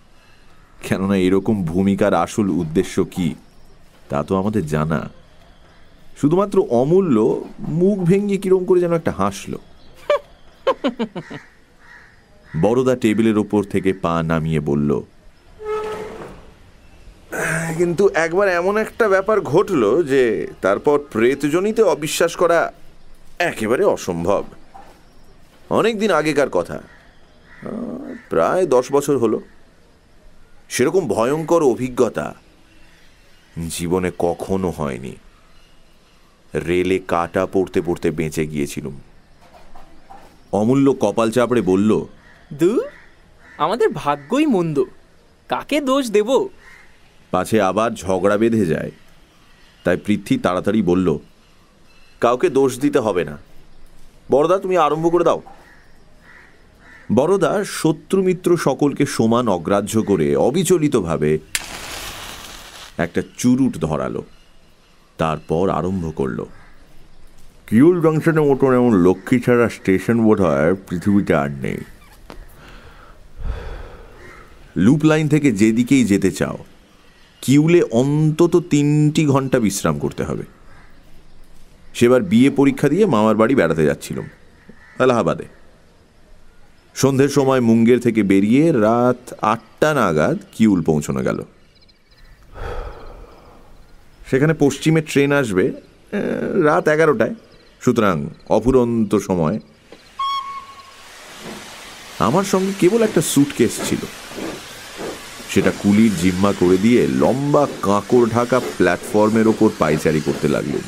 কেননা এরকম ভূমিকার আসল উদ্দেশ্য কি তা তো আমাদের জানা। শুধুমাত্র অমূল্য মুখ ভেঙে কিরম করে যেন একটা হাসল। বড়দা টেবিলের ওপর থেকে পা নামিয়ে বলল, কিন্তু একবার এমন একটা ব্যাপার ঘটল যে তারপর প্রেতজনিতে অবিশ্বাস করা একেবারে অসম্ভব। অনেক দিন আগেকার কথা, প্রায় 10 বছর হলো। সেরকম ভয়ঙ্কর অভিজ্ঞতা জীবনে কখনো হয়নি। রেলে কাটা পড়তে পড়তে বেঁচে গিয়েছিলুম। অমূল্য কপাল চাপড়ে বলল, দূর, আমাদের ভাগ্যই মন্দ, কাকে দোষ দেব? পাছে আবার ঝগড়া বেঁধে যায়। তাই পৃথ্বী তাড়াতাড়ি বলল, কাউকে দোষ দিতে হবে না, বড়দা তুমি আরম্ভ করে দাও। বড়দা শত্রু মিত্র সকলকে সমান অগ্রাহ্য করে অবিচলিতভাবে একটা চুরুট ধরালো। তারপর আরম্ভ করল, কিউল জংশনের মতন এমন লক্ষ্মী ছাড়া স্টেশন বোধ হয় পৃথিবীতে আর নেই। লুপ লাইন থেকে যেদিকেই যেতে চাও, কিউলে অন্তত 3টি ঘন্টা বিশ্রাম করতে হবে। সেবার বিএ পরীক্ষা দিয়ে মামার বাড়ি বেড়াতে যাচ্ছিলাম এলাহাবাদে। সন্ধ্যের সময় মুঙ্গের থেকে বেরিয়ে রাত 8টা নাগাদ কিউল পৌঁছানো গেল। সেখানে পশ্চিমে ট্রেন আসবে রাত 11টায়, সুতরাং অফুরন্ত সময়। আমার সঙ্গে কেবল একটা স্যুটকেস ছিল, সেটা কুলির জিম্মা করে দিয়ে লম্বা কাঁকড় ঢাকা প্ল্যাটফর্মের ওপর পায়চারি করতে লাগলুম।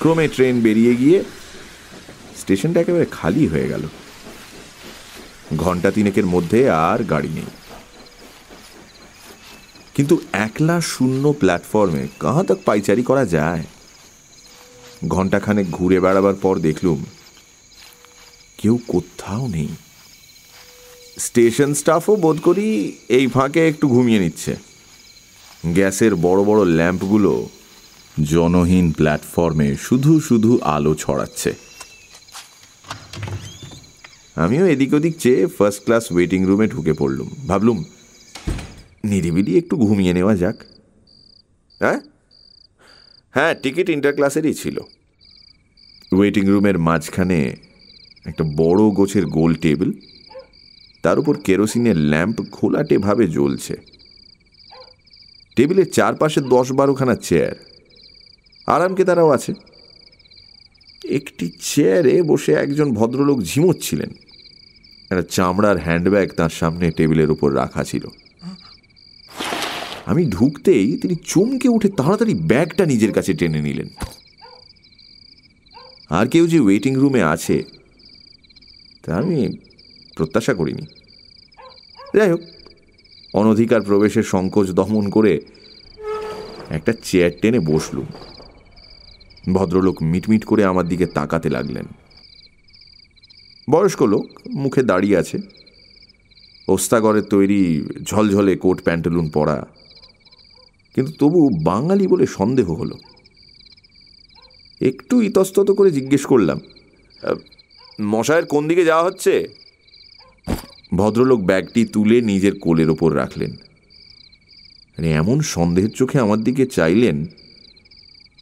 ক্রমে ট্রেন বেরিয়ে গিয়ে স্টেশনটা একেবারে খালি হয়ে গেল। ঘন্টা 3 মধ্যে আর গাড়ি নেই। কিন্তু একলা শূন্য প্ল্যাটফর্মে কাহা তক পাইচারি করা যায়? ঘন্টাখানেক ঘুরে বেড়াবার পর দেখলুম কেউ কোথাও নেই। স্টেশন স্টাফও বোধ করি এই ফাঁকে একটু ঘুমিয়ে নিচ্ছে। গ্যাসের বড় বড় ল্যাম্পগুলো জনহীন প্ল্যাটফর্মে শুধু শুধু আলো ছড়াচ্ছে। আমিও এদিক ওদিক চেয়ে ফার্স্ট ক্লাস ওয়েটিং রুমে ঢুকে পড়লুম। ভাবলুম নিরিবিলি একটু ঘুমিয়ে নেওয়া যাক। হ্যাঁ, টিকিট ইন্টার ক্লাসেরই ছিল। ওয়েটিং রুমের মাঝখানে একটা বড় গোছের গোল টেবিল, তার উপর কেরোসিনের ল্যাম্প ঘোলাটে ভাবে জ্বলছে। টেবিলের চারপাশে 10-12খানা চেয়ার, আরামকে তারাও আছে। একটি চেয়ারে বসে একজন ভদ্রলোক ঝিমোচ্ছিলেন। একটা চামড়ার হ্যান্ডব্যাগ তার সামনে টেবিলের উপর রাখা ছিল। আমি ঢুকতেই তিনি চমকে উঠে তাড়াতাড়ি ব্যাগটা নিজের কাছে টেনে নিলেন। আর কেউ যে ওয়েটিং রুমে আছে তা আমি প্রত্যাশা করিনি। যাই হোক, অনধিকার প্রবেশের সংকোচ দমন করে একটা চেয়ার টেনে বসলুম। ভদ্রলোক মিটমিট করে আমার দিকে তাকাতে লাগলেন। বয়স্ক লোক, মুখে দাঁড়িয়ে আছে, ওস্তাগরের তৈরি ঝলঝলে কোট প্যান্টালুন পরা, কিন্তু তবু বাঙালি বলে সন্দেহ হলো। একটু ইতস্তত করে জিজ্ঞেস করলাম, মশায়ের কোন দিকে যাওয়া হচ্ছে? ভদ্রলোক ব্যাগটি তুলে নিজের কোলের ওপর রাখলেন। এমন সন্দেহের চোখে আমার দিকে চাইলেন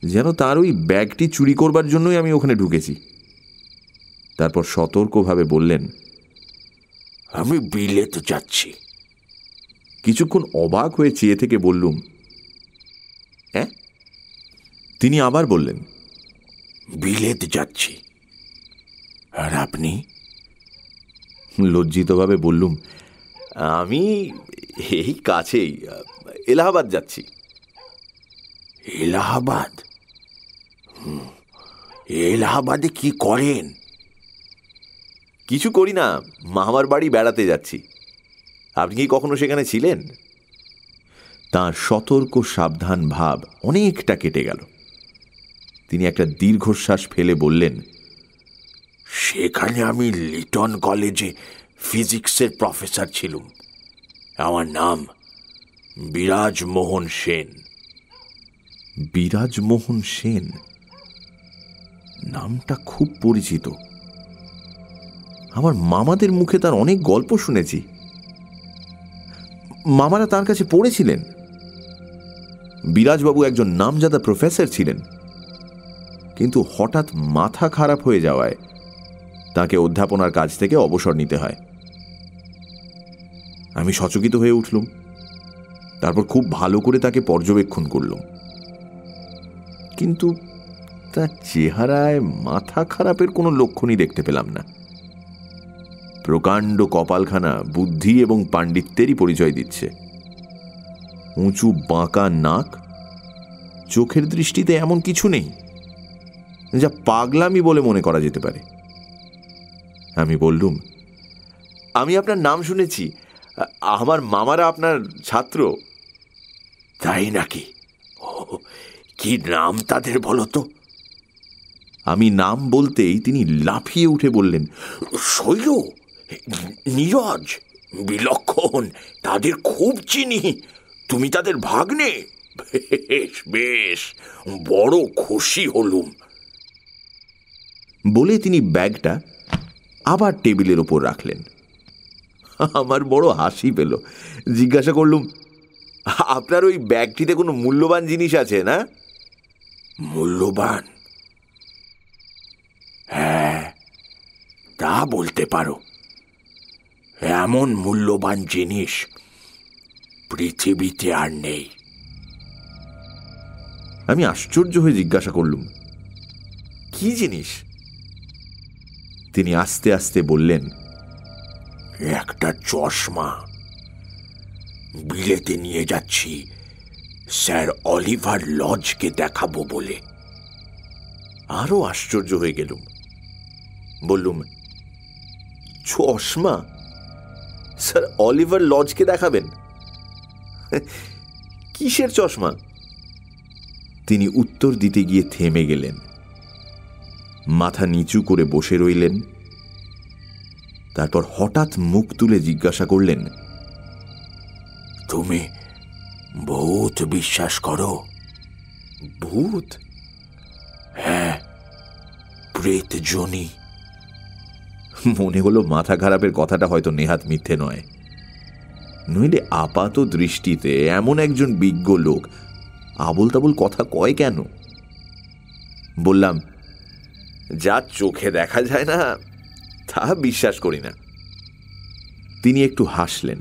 যেন তার ওই ব্যাগটি চুরি করবার জন্যই আমি ওখানে ঢুকেছি। তারপর সতর্কভাবে বললেন, আমি বিলেত যাচ্ছি। কিছুক্ষণ অবাক হয়ে চেয়ে থেকে বললুম, হ্যাঁ? তিনি আবার বললেন, বিলেত যাচ্ছি। আর আপনি? লজ্জিতভাবে বললুম, আমি এই কাছেই এলাহাবাদ যাচ্ছি। এলাহাবাদ? এলাহাবাদে কি করেন? কিছু করি না, মামার বাড়ি বেড়াতে যাচ্ছি। আপনি কি কখনো সেখানে ছিলেন? তার সতর্ক সাবধান ভাব অনেকটা কেটে গেল। তিনি একটা দীর্ঘশ্বাস ফেলে বললেন, সেখানে আমি লিটন কলেজে ফিজিক্সের প্রফেসর ছিলুম। আমার নাম বিরাজমোহন সেন। বিরাজমোহন সেন নামটা খুব পরিচিত। আমার মামাদের মুখে তার অনেক গল্প শুনেছি। মামারা তার কাছে পড়েছিলেন। বিরাজবাবু একজন নামজাদা প্রফেসর ছিলেন, কিন্তু হঠাৎ মাথা খারাপ হয়ে যাওয়ায় তাকে অধ্যাপনার কাজ থেকে অবসর নিতে হয়। আমি সচকিত হয়ে উঠলুম। তারপর খুব ভালো করে তাকে পর্যবেক্ষণ করলুম, কিন্তু তার চেহারায় মাথা খারাপের কোনো লক্ষণই দেখতে পেলাম না। প্রকাণ্ড কপালখানা বুদ্ধি এবং পাণ্ডিত্যেরই পরিচয় দিচ্ছে। উঁচু বাঁকা নাক, চোখের দৃষ্টিতে এমন কিছু নেই যা পাগলামি বলে মনে করা যেতে পারে। আমি বললুম, আমি আপনার নাম শুনেছি, আমার মামারা আপনার ছাত্র। তাই নাকি? কি নাম তাদের বলো তো? আমি নাম বলতেই তিনি লাফিয়ে উঠে বললেন, শৈল, নীরজ, বিলক্ষণ, তাদের খুব চিনি। তুমি তাদের ভাগ্নে? বেশ বেশ, বড় খুশি হলুম। বলে তিনি ব্যাগটা আবার টেবিলের ওপর রাখলেন। আমার বড় হাসি পেল। জিজ্ঞাসা করলুম, আপনার ওই ব্যাগটিতে কোনো মূল্যবান জিনিস আছে না? মূল্যবান? হ্যাঁ, তা বলতে পারো। এমন মূল্যবান জিনিস পৃথিবীতে আর নেই। আমি আশ্চর্য হয়ে জিজ্ঞাসা করলুম, কি জিনিস? তিনি আস্তে আস্তে বললেন, একটা চশমা। বিলেতে নিয়ে যাচ্ছি স্যার অলিভার লজকে দেখাবো বলে। আরো আশ্চর্য হয়ে গেলুম। বললুম, চশমা স্যার অলিভার লজকে দেখাবেন? কিসের চশমা? তিনি উত্তর দিতে গিয়ে থেমে গেলেন, মাথা নিচু করে বসে রইলেন। তারপর হঠাৎ মুখ তুলে জিজ্ঞাসা করলেন, তুমি ভূত বিশ্বাস করো? ভূত? হ্যাঁ, প্রেত জনি। মনে হলো মাথা খারাপের কথাটা হয়তো নেহাত মিথ্যে নয়, নইলে আপাত দৃষ্টিতে এমন একজন বিজ্ঞ লোক আবল তাবল কথা কয় কেন? বললাম, যা চোখে দেখা যায় না তা বিশ্বাস করি না। তিনি একটু হাসলেন।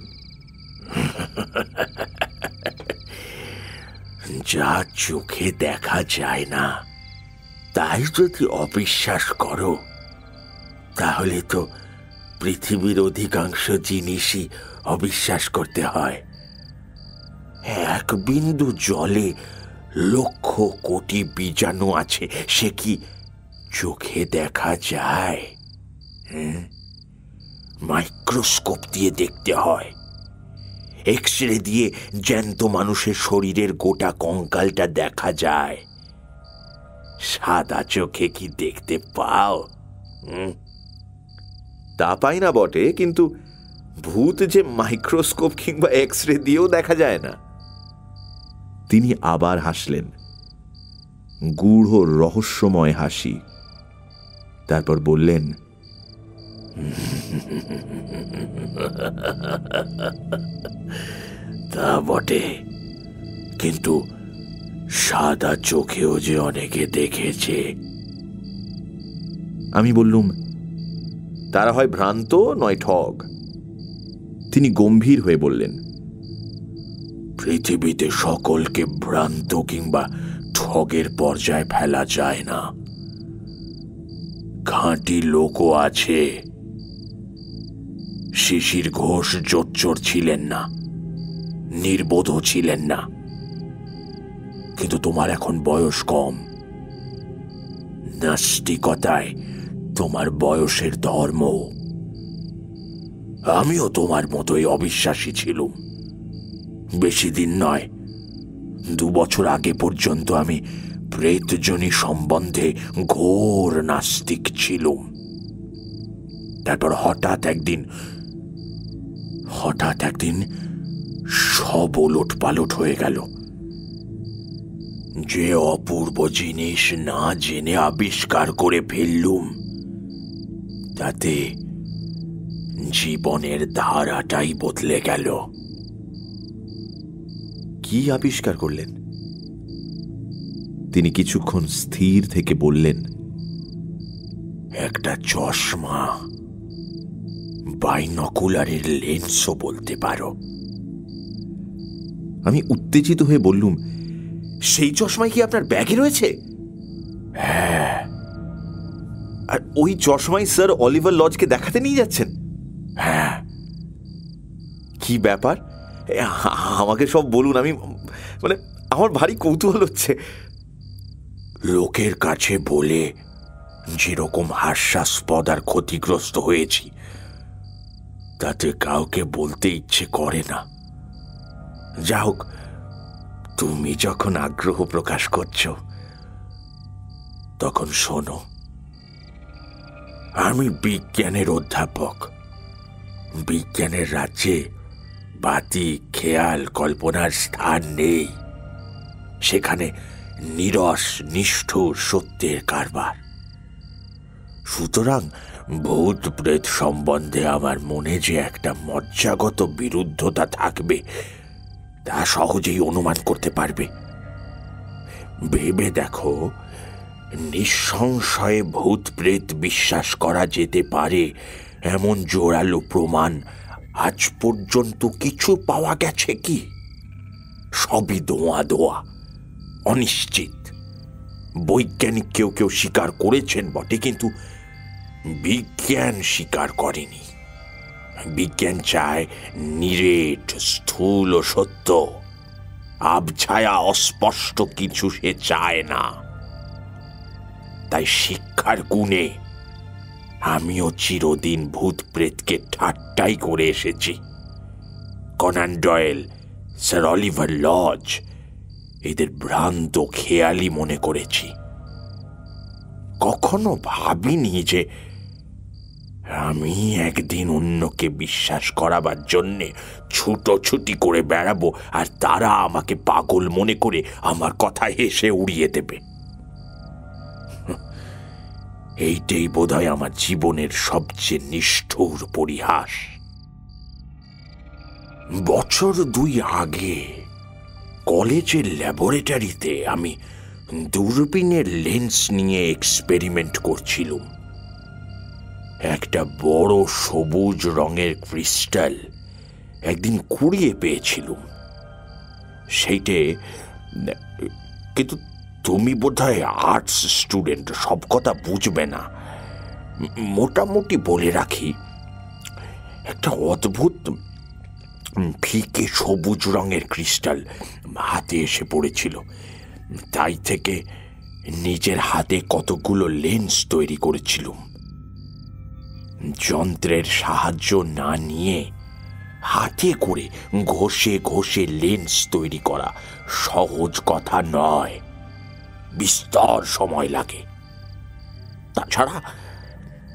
যা চোখে দেখা যায় না তাই যদি অবিশ্বাস করো, তাহলে তো পৃথিবীর অধিকাংশ জিনিসই অবিশ্বাস করতে হয়। এক বিন্দু জলে লক্ষ কোটি বীজাণু আছে, সে কি চোখে দেখা যায়? মাইক্রোস্কোপ দিয়ে দেখতে হয়। এক্স রে দিয়ে জ্যান্ত মানুষের শরীরের গোটা কঙ্কালটা দেখা যায়। সাদা চোখে কি দেখতে পাও? তা পাই না বটে, কিন্তু ভূত যে মাইক্রোস্কোপ কিংবা এক্স রে দিয়েও দেখা যায় না। তিনি আবার হাসলেন, গূঢ় রহস্যময় হাসি। তারপর বললেন, তা বটে, কিন্তু সাদা চোখেও যে অনেকে দেখেছে। আমি বললুম, তারা হয় ভ্রান্ত নয় ঠগ। তিনি গম্ভীর হয়ে বললেন, পৃথিবীতে সকলকে ভ্রান্ত কিংবা ঠগের পর্যায়ে ফেলা যায় না। খাঁটি লোকও আছে। শিশির ঘোষ জোচ্চোর ছিলেন না, নির্বোধও ছিলেন না, কিন্তু তোমার এখন বয়স কম। নাস্তিকতায় তোমার বয়সের ধর্ম। আমিও তোমার মতোই অবিশ্বাসী ছিলুম। বেশি দিন নয়, 2 বছর আগে পর্যন্ত আমি প্রেতজনী সম্বন্ধে ঘোর নাস্তিক ছিলুম। তারপর হঠাৎ একদিন সব ওলট পালট হয়ে গেল। যে অপূর্ব জিনিস না জেনে আবিষ্কার করে ফেললুম, তাতে জীবনের ধারাটাই বদলে গেল। কি আবিষ্কার করলেন? তিনি কিছুক্ষণ স্থির থেকে বললেন, একটা চশমা, বাইনকুলারের লেন্সও বলতে পারো। আমি উত্তেজিত হয়ে বললুম, সেই চশমাই কি আপনার ব্যাগে রয়েছে? হ্যাঁ, আর ওই চশমাই স্যার অলিভার লজকে দেখাতে নিয়ে যাচ্ছেন? হ্যাঁ। কি ব্যাপার, আমাকে সব বলুন, আমি মানে আমার ভারী কৌতূহল হচ্ছে। লোকের কাছে বলে যেরকম হাস্যাস্পদ আর ক্ষতিগ্রস্ত হয়েছি তাতে কাউকে বলতে ইচ্ছে করে না। যা হোক, তুমি যখন আগ্রহ প্রকাশ করছো তখন শোনো। আমি বিজ্ঞানের অধ্যাপক। বিজ্ঞানের রাজ্যে বাতি, খেয়াল, কল্পনার স্থান নেই। সেখানে নিরস নিষ্ঠুর সত্যের কারবার। সুতরাং ভূত প্রেত সম্বন্ধে আমার মনে যে একটা মজ্জাগত বিরুদ্ধতা থাকবে তা সহজেই অনুমান করতে পারবে। ভেবে দেখো, নিঃসংশয়ে ভূত প্রেত বিশ্বাস করা যেতে পারে এমন জোরালো প্রমাণ আজ পর্যন্ত কিছু পাওয়া গেছে কি? সবই দোয়া দোয়া, অনিশ্চিত। বৈজ্ঞানিক কেউ কেউ স্বীকার করেছেন বটে, কিন্তু বিজ্ঞান স্বীকার করেনি। বিজ্ঞান চায় নিরেট, স্থূল ও সত্য। আবছায়া অস্পষ্ট কিছু সে চায় না। তাই শিক্ষার গুণে আমিও চিরদিন ভূত প্রেতকে ঠাট্টাই করে এসেছি। Conan Doyle, sir Oliver Lodge এদের ভ্রান্ত খেয়ালি মনে করেছি। কখনো ভাবিনি যে আমি একদিন অন্যকে বিশ্বাস করাবার জন্যে ছুটোছুটি করে বেড়াবো আর তারা আমাকে পাগল মনে করে আমার কথা হেসে উড়িয়ে দেবে। এইটাই বোধহয় আমার জীবনের সবচেয়ে নিষ্ঠুর পরিহাস। বছর 2 আগে কলেজের ল্যাবরেটরিতে আমি দূরবীনের লেন্স নিয়ে এক্সপেরিমেন্ট করছিলাম। একটা বড় সবুজ রঙের ক্রিস্টাল একদিন কুড়িয়ে পেয়েছিলাম। সেইটে, কিন্তু তুমি বোধহয় আর্টস স্টুডেন্ট, সব কথা বুঝবে না। মোটামুটি বলে রাখি, একটা অদ্ভুত ফিকে সবুজ রঙের ক্রিস্টাল হাতে এসে পড়েছিল। তাই থেকে নিজের হাতে কতগুলো লেন্স তৈরি করেছিলাম। যন্ত্রের সাহায্য না নিয়ে হাতে করে ঘষে ঘষে লেন্স তৈরি করা সহজ কথা নয়, বিস্তর সময় লাগে।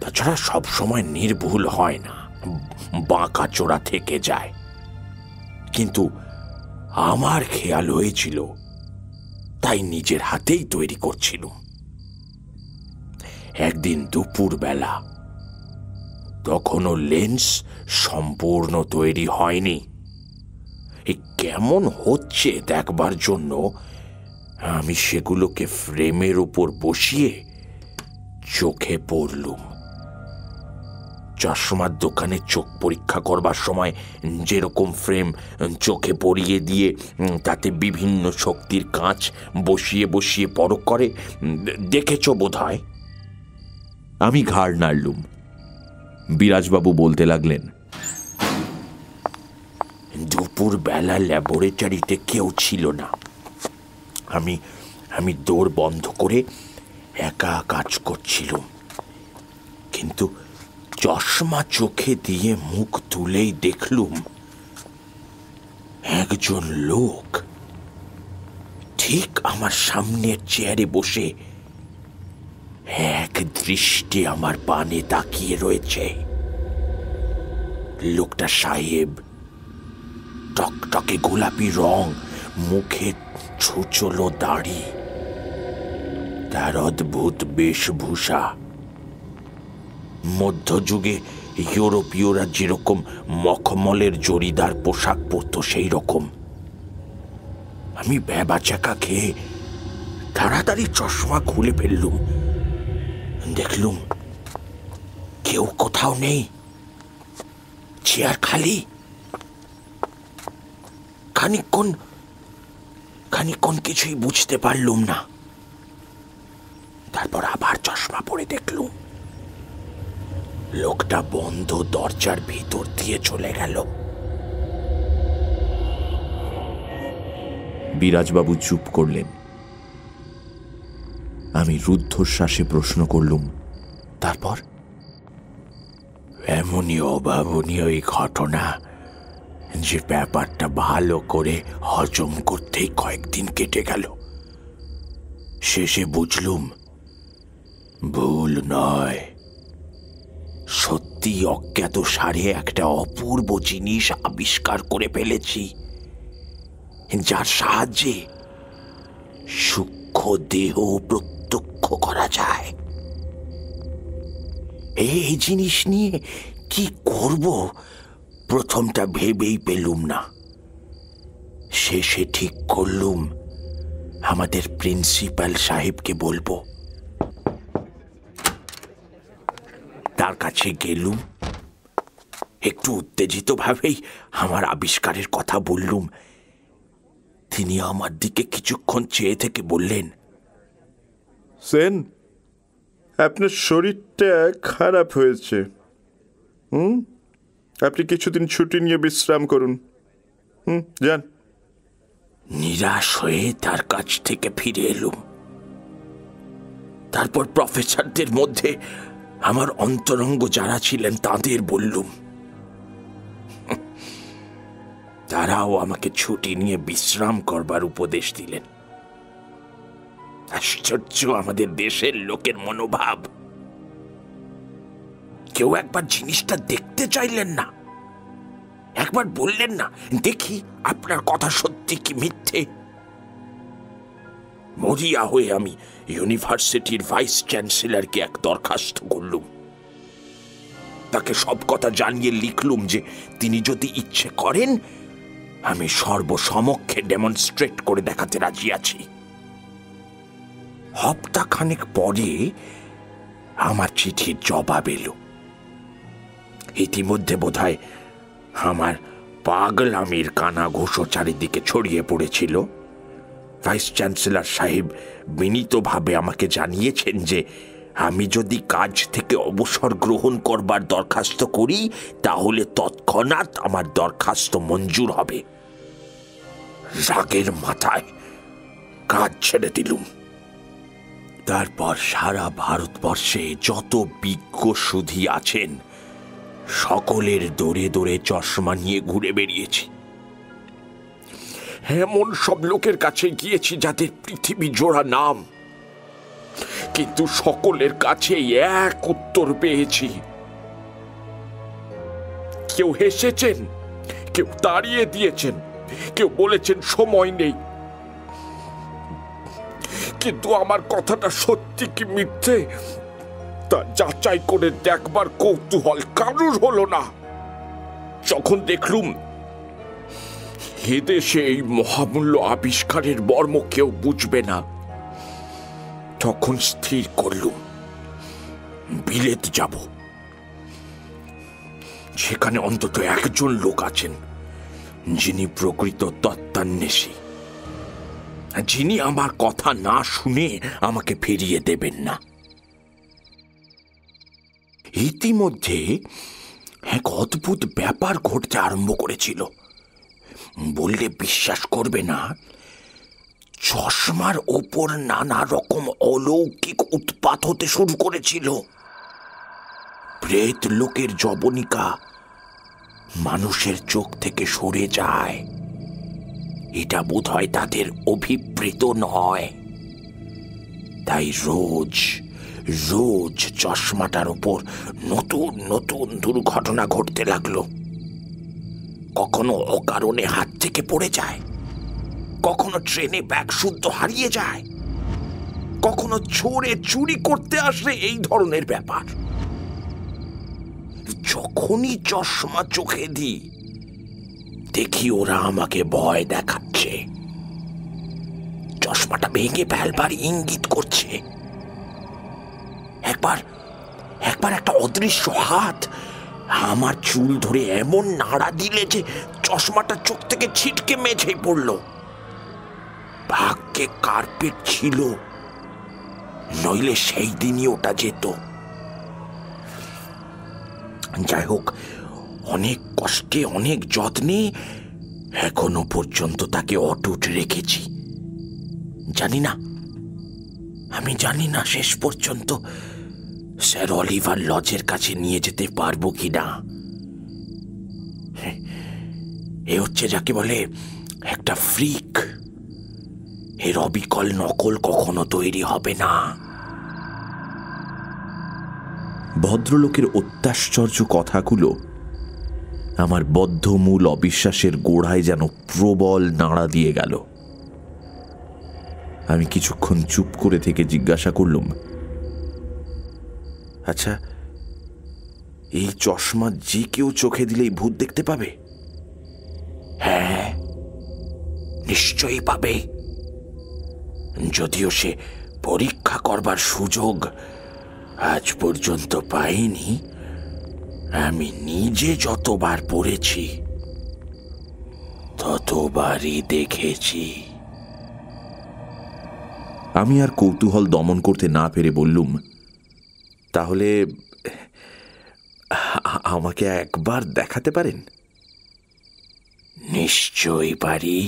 তাছাড়া সব সময় নির্ভুল হয় না, বাঁকা চোরা থেকে যায়। কিন্তু আমার খেয়াল হয়েছিল, তাই নিজের হাতেই তৈরি করছিল। একদিন দুপুর বেলা, তখনও লেন্স সম্পূর্ণ তৈরি হয়নি। কেমন হচ্ছে দেখবার জন্য আমি সেগুলোকে ফ্রেমের উপর বসিয়ে চোখে পড়লুম। চশমার দোকানে চোখ পরীক্ষা করবার সময় যেরকম ফ্রেম চোখে পরিয়ে দিয়ে তাতে বিভিন্ন শক্তির কাঁচ বসিয়ে বসিয়ে পরখ করে, দেখেছ বোধহয়। আমি ঘাড় নাড়লুম। বিরাজবাবু বলতে লাগলেন, দুপুর বেলা ল্যাবরেটরিতে কেউ ছিল না। আমি দৌড় বন্ধ করে একা কাজ করছিলাম। কিন্তু চশমা চোখে দিয়ে মুখ তুলেই দেখলুম একজন লোক ঠিক আমার সামনের চেয়ারে বসে এক দৃষ্টি আমার পানে তাকিয়ে রয়েছে। লোকটা সাহেব, টকটকে গোলাপি রং, মুখে ছুচলো দাড়ি, তার অদ্ভুত বেশভূষা। মধ্যযুগে ইউরোপীয়রা যেরকম মখমলের জরিদার পোশাক পরত সেই রকম। আমি ভ্যাবাচাকা খেয়ে তাড়াতাড়ি চশমা খুলে ফেললুম। দেখলুম কেউ কোথাও নেই, চেয়ার খালি। খানিকক্ষণ কিছুই বুঝতে পারলুম না। চশমা পরে দেখলুম লোকটা বন্ধ দরজার ভিতর দিয়ে চলে গেল। বিরাজবাবু চুপ করলেন। আমি রুদ্ধশ্বাসে প্রশ্ন করলুম, তারপর? এমনই অভাবনীয় এই ঘটনা যে ব্যাপারটা ভালো করে হজম করতেই কয়েকদিন কেটে গেল। শেষে বুঝলুম ভুল নয়, সত্যি অজ্ঞাত সারে একটা অপূর্ব জিনিস আবিষ্কার করে ফেলেছি, যার সাহায্যে সূক্ষ্ম দেহ প্রত্যক্ষ করা যায়। এই জিনিস নিয়ে কি করব প্রথমটা ভেবেই পেলুম না। শেষে ঠিক করলুম আমাদের প্রিন্সিপাল সাহেবকে বলবো। তার কাছে গেলুম, একটু উত্তেজিত ভাবেই আমার আবিষ্কারের কথা বললুম। তিনি আমার দিকে কিছুক্ষণ চেয়ে থেকে বললেন, সেন, আপনার শরীরটা খারাপ হয়েছে, আপনি কিছুদিন ছুটি নিয়ে বিশ্রাম করুন, যান। নিরাশ হয়ে তার কাছ থেকে ফিরে এলুম। তারপর প্রফেসরদের মধ্যে আমার অন্তরঙ্গ যারা ছিলেন তাদের বললুম। তারাও আমাকে ছুটি নিয়ে বিশ্রাম করবার উপদেশ দিলেন। আশ্চর্য আমাদের দেশের লোকের মনোভাব। কেউ একবার জিনিসটা দেখতে চাইলেন না, একবার বললেন না, দেখি আপনার কথা সত্যি কি মিথ্যে। মরিয়া হয়ে আমি ইউনিভার্সিটির ভাইস চ্যান্সেলরকে এক দরখাস্ত করলুম। তাকে সব কথা জানিয়ে লিখলুম যে তিনি যদি ইচ্ছে করেন আমি সর্বসমক্ষে ডেমনস্ট্রেট করে দেখাতে রাজি আছি। সপ্তাহখানেক পরে আমার চিঠির জবাব এলো। ইতিমধ্যে বোধহয় আমার পাগলামির কানাঘুষো চারিদিকে ছড়িয়ে পড়েছিল। ভাইস চ্যান্সেলর সাহেব বিনীতভাবে আমাকে জানিয়েছেন যে আমি যদি কাজ থেকে অবসর গ্রহণ করবার দরখাস্ত করি তাহলে তৎক্ষণাৎ আমার দরখাস্ত মঞ্জুর হবে। রাগের মাথায় কাজ ছেড়ে দিলুম। তারপর সারা ভারতবর্ষে যত বিজ্ঞ সুধী আছেন সকলের দৌড়ে দৌড়ে চশমা নিয়ে ঘুরে বেরিয়েছি। এমন সব লোকের কাছে গিয়েছি যাদের পৃথিবী জোড়া নাম, কিন্তু সকলের কাছে এক উত্তর পেয়েছি। কেউ হেসেছেন, কেউ তাড়িয়ে দিয়েছেন, কেউ বলেছেন সময় নেই। কিন্তু আমার কথাটা সত্যি কি মিথ্যে তা যাচাই করে দেখবার কৌতূহল কারুর হলো না। যখন দেখলুম এদেশে এই মহামূল্য আবিষ্কারের মর্ম কেউ বুঝবে না, তখন স্থির করলুম বিলেত যাব। সেখানে অন্তত একজন লোক আছেন যিনি প্রকৃত তত্ত্বান্বেষী, যিনি আমার কথা না শুনে আমাকে ফিরিয়ে দেবেন না। ইতিমধ্যে এক অদ্ভুত ব্যাপার ঘটতে আরম্ভ করেছিল। বললে বিশ্বাস করবে না, চশমার ওপর নানা রকম অলৌকিক উৎপাত হতে শুরু করেছিল। প্রেত লোকের জবনিকা মানুষের চোখ থেকে সরে যায়। এটা বোধহয় তাদের অভিপ্রেত নয়। তাই রোজ রোজ চশমাটার উপর নতুন নতুন দুর্ঘটনা ঘটতে লাগলো। কখনো অকারণে হাত থেকে পড়ে যায়, কখনো ট্রেনে ব্যাগ শুদ্ধ হারিয়ে যায়, কখনো চোরে চুরি করতে আসলে এই ধরনের ব্যাপার। যখনই চশমা চোখে দিই দেখি ওরা আমাকে ভয় দেখাচ্ছে, চশমাটা ভেঙে ফেলবার ইঙ্গিত করছে। একবার একটা অদৃশ্য হাত আমার চুল ধরে এমন নাড়া দিলে যে চশমাটা চোখ থেকে ছিটকে মেঝেই পড়ল। ভাগ্যে কার্পেট ছিল, নইলে সেই দিনই ওটা যেত। যাই হোক, অনেক কষ্টে অনেক যত্নে এখনো পর্যন্ত তাকে অটুট রেখেছি। আমি জানি না শেষ পর্যন্ত স্যার অলিভার লজের কাছে নিয়ে যেতে পারবো কিনা। এ হচ্ছে যাকে বলে একটা ফ্রিক। এর অবিকল নকল কখনো তৈরি হবে না। ভদ্রলোকের অত্যাশ্চর্য কথাগুলো আমার বদ্ধমূল অবিশ্বাসের গোড়ায় যেন প্রবল নাড়া দিয়ে গেল। আমি কিছুক্ষণ চুপ করে থেকে জিজ্ঞাসা করলুম, আচ্ছা, এই চশমা যে কেউ চোখে দিলেই ভূত দেখতে পাবে? হ্যাঁ, নিশ্চয়ই পাবে, যদিও সে পরীক্ষা করবার সুযোগ আজ পর্যন্ত পাইনি। আমি নিজে যতবার পড়েছি ততবারই দেখেছি। আমি আর কৌতূহল দমন করতে না পেরে বললুম, তাহলে আমাকে একবার দেখাতে পারেন? নিশ্চয়ই পারি।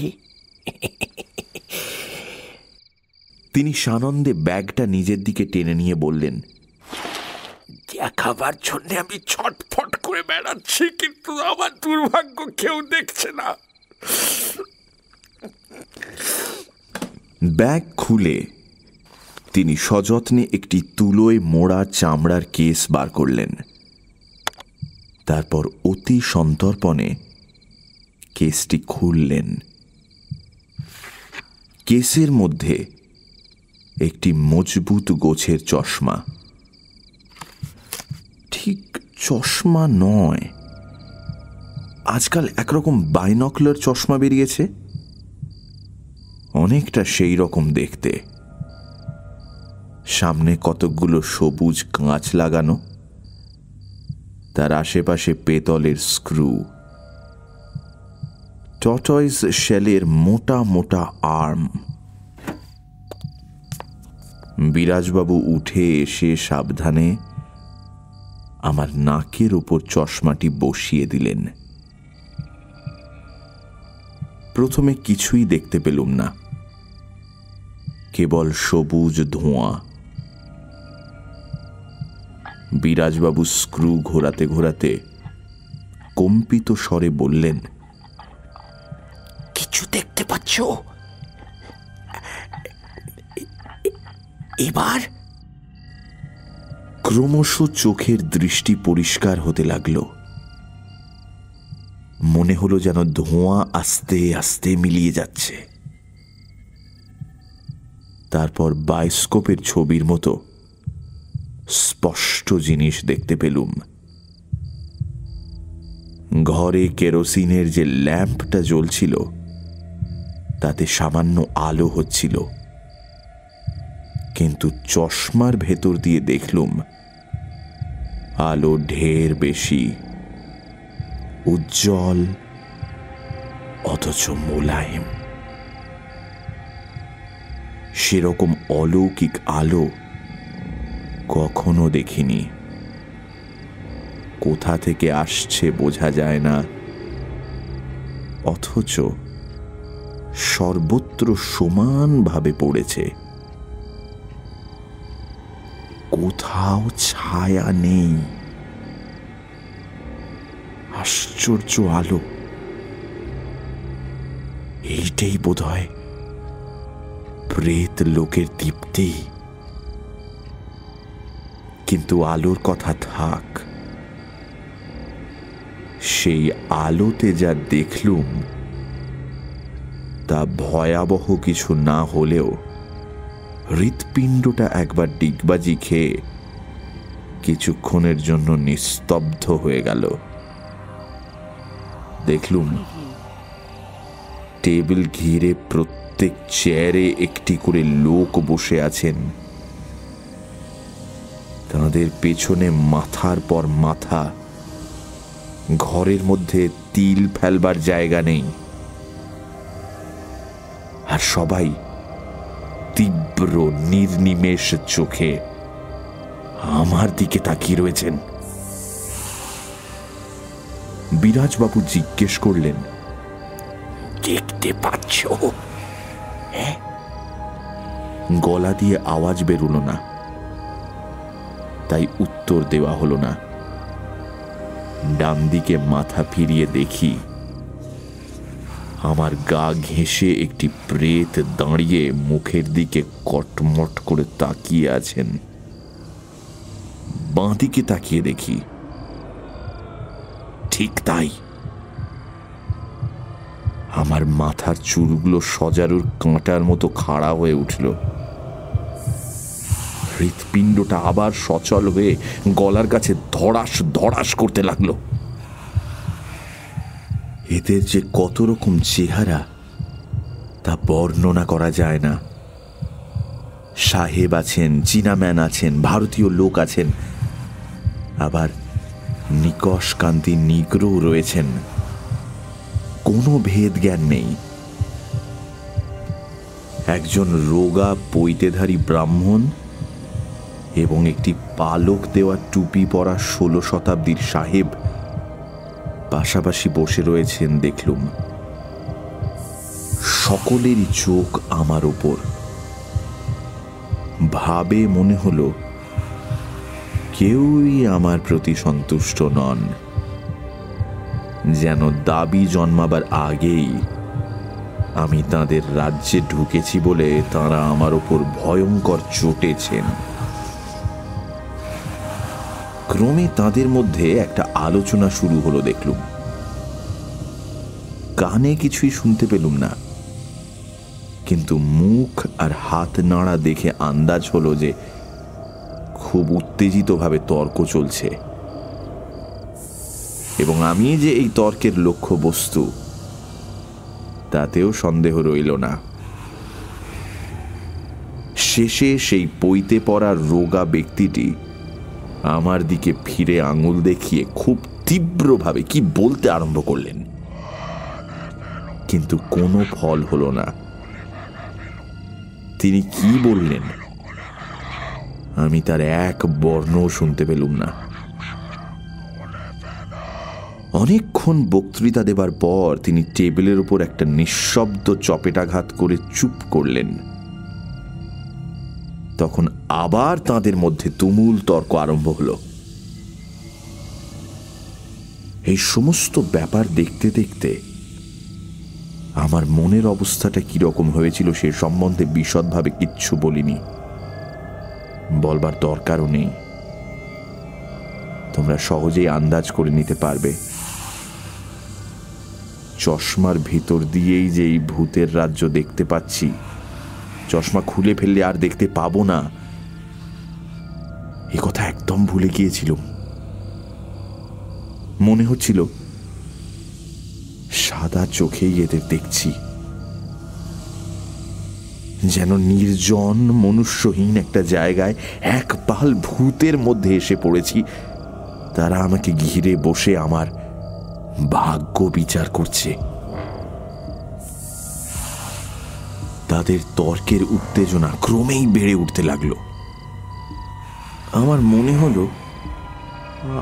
তিনি সানন্দে ব্যাগটা নিজের দিকে টেনে নিয়ে বললেন, দেখাবার জন্য আমি ছটফট করে বেড়াচ্ছি, কিন্তু আমার দুর্ভাগ্য কেউ দেখছে না। ব্যাগ খুলে তিনি সযত্নে একটি তুলোয় মোড়া চামড়ার কেস বার করলেন। তারপর অতি সন্তর্পণে কেসটি খুললেন। কেসের মধ্যে একটি মজবুত গোছের চশমা। ঠিক চশমা নয়, আজকাল একরকম বাইনকুলার চশমা বেরিয়েছে, অনেকটা সেই রকম দেখতে। সামনে কতকগুলো সবুজ কাঁচ লাগানো, তার আশেপাশে পেতলের স্ক্রু, টর্টয়েস শেলের মোটা মোটা আর্ম। বিরাজবাবু উঠে এসে সাবধানে আমার নাকের উপর চশমাটি বসিয়ে দিলেন। প্রথমে কিছুই দেখতে পেলুম না, কেবল সবুজ ধোঁয়া। বিরাজবাবু স্ক্রু ঘোরাতে ঘোরাতে কম্পিত স্বরে বললেন, কিছু দেখতে পাচ্ছ? এবার ক্রমশ চোখের দৃষ্টি পরিষ্কার হতে লাগল। মনে হলো যেন ধোঁয়া আস্তে আস্তে মিলিয়ে যাচ্ছে। তারপর বায়োস্কোপের ছবির মতো স্পষ্ট জিনিস দেখতে পেলুম। ঘরে কেরোসিনের যে ল্যাম্পটা জ্বলছিল তাতে সামান্য আলো হচ্ছিল, কিন্তু চশমার ভেতর দিয়ে দেখলুম আলো ঢের বেশি, উজ্জ্বল অথচ মোলায়েম। সেরকম অলৌকিক আলো কখনো দেখিনি। কোথা থেকে আসছে বোঝা যায় না, অথচ সর্বত্র সমানভাবে পড়েছে। কোথাও ছায়া নেই। আশ্চর্য আলো। এইটাই বোধহয় প্রেত লোকের দীপ্তি। কিন্তু আলোর কথা থাক, সেই আলোতে যা দেখলুম তা ভয়াবহ কিছু না হলেও হৃৎপিণ্ডটা একবার ডিগবাজি খেয়ে কিছুক্ষণের জন্য নিস্তব্ধ হয়ে গেল। দেখলুম টেবিল ঘিরে প্রত্যেক চেয়ারে একটি করে লোক বসে আছেন। তাদের পেছনে মাথার পর মাথা, ঘরের মধ্যে তিল ফেলবার জায়গা নেই। আর সবাই তীব্র নির্নিমেষ চোখে আমার দিকে তাকিয়ে রয়েছেন। বিরাজবাবু জিজ্ঞেস করলেন, দেখতে পাচ্ছ? গলা দিয়ে আওয়াজ বেরোল না, তাই উত্তর দেওয়া হলো না। ডান দিকে মাথা ফিরিয়ে দেখি আমার গা ঘেঁষে একটি প্রেত দাঁড়িয়ে মুখের দিকে কটমট করে তাকিয়ে আছেন। বাঁ দিকে তাকিয়ে দেখি ঠিক তাই। আমার মাথার চুলগুলো সজারুর কাঁটার মতো খাড়া হয়ে উঠল। হৃৎপিণ্ডটা আবার সচল হয়ে গলার কাছে ধড়াস ধড়াস করতে লাগলো। এদের যে কত রকম চেহারা তা বর্ণনা করা যায় না। সাহেব আছেন, চীনাম্যান আছেন, ভারতীয় লোক আছেন, আবার নিকশ কান্তি নিগ্রো রয়েছেন। কোনো ভেদ জ্ঞান নেই। একজন রোগা পৈতেধারী ব্রাহ্মণ এবং একটি পালক দেওয়া টুপি পরা 16 শতাব্দীর সাহেব পাশাপাশি বসে রয়েছেন দেখলুম। সকলেরই চোখ আমার ওপর। ভাবে মনে হলো কেউই আমার প্রতি সন্তুষ্ট নন, যেন দাবি জন্মাবার আগেই আমি তাদের রাজ্যে ঢুকেছি বলে তারা আমার ওপর ভয়ঙ্কর চটেছেন। ক্রমে তাদের মধ্যে একটা আলোচনা শুরু হলো দেখলুম। কানে কিছুই শুনতে পেলুম না, কিন্তু মুখ আর হাত নাড়া দেখে আন্দাজ হলো যে খুব উত্তেজিতভাবে তর্ক চলছে, এবং আমি যে এই তর্কের লক্ষ্য বস্তু তাতেও সন্দেহ রইল না। শেষে সেই পৈতে পড়া রোগা ব্যক্তিটি আমার দিকে ফিরে আঙুল দেখিয়ে খুব তীব্রভাবে কি বলতে আরম্ভ করলেন, কিন্তু কোনো ফল হলো না। তিনি কি বললেন আমি তার এক বর্ণও শুনতে পেলুম না। অনেকক্ষণ বক্তৃতা দেবার পর তিনি টেবিলের উপর একটা নিঃশব্দ চপেটাঘাত করে চুপ করলেন। তখন আবার তাদের মধ্যে তুমুল তর্ক আরম্ভ হলো। এই সমস্ত ব্যাপার দেখতে দেখতে আমার মনের অবস্থাটা কিরকম হয়েছিল সে সম্বন্ধে বিশদভাবে কিচ্ছু বলিনি, বলবার দরকারও নেই। তোমরা সহজেই আন্দাজ করে নিতে পারবে। চশমার ভিতর দিয়েই যে এই ভূতের রাজ্য দেখতে পাচ্ছি, চশমা খুলে ফেললে আর দেখতে পাবো না, এ কথা একদম ভুলে গিয়েছিলাম। মনে হচ্ছিল সাদা চোখেই এদের দেখছি, যেন নির্জন মনুষ্যহীন একটা জায়গায় এক পাল ভূতের মধ্যে এসে পড়েছি। তারা আমাকে ঘিরে বসে আমার ভাগ্য বিচার করছে। তাদের তর্কের উত্তেজনা ক্রমেই বেড়ে উঠতে লাগলো। আমার মনে হলো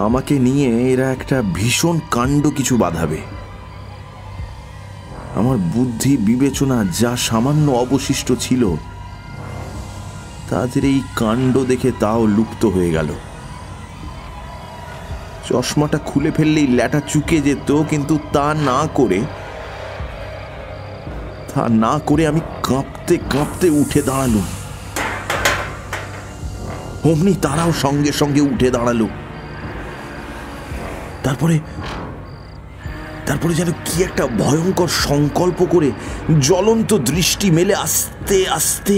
আমাকে নিয়ে এরা একটা ভীষণ কাণ্ড কিছু বাঁধাবে। আমার বুদ্ধি বিবেচনা যা সামান্য অবশিষ্ট ছিল তাদের এই কাণ্ড দেখে তাও লুপ্ত হয়ে গেল। চশমাটা খুলে ফেললেই ল্যাটা চুকে যেত, কিন্তু তা না করে আমি কাঁপতে কাঁপতে উঠে দাঁড়ালুম। অমনি তারাও সঙ্গে সঙ্গে উঠে দাঁড়ালো। তারপরে যেন কি একটা ভয়ঙ্কর সংকল্প করে জ্বলন্ত দৃষ্টি মেলে আস্তে আস্তে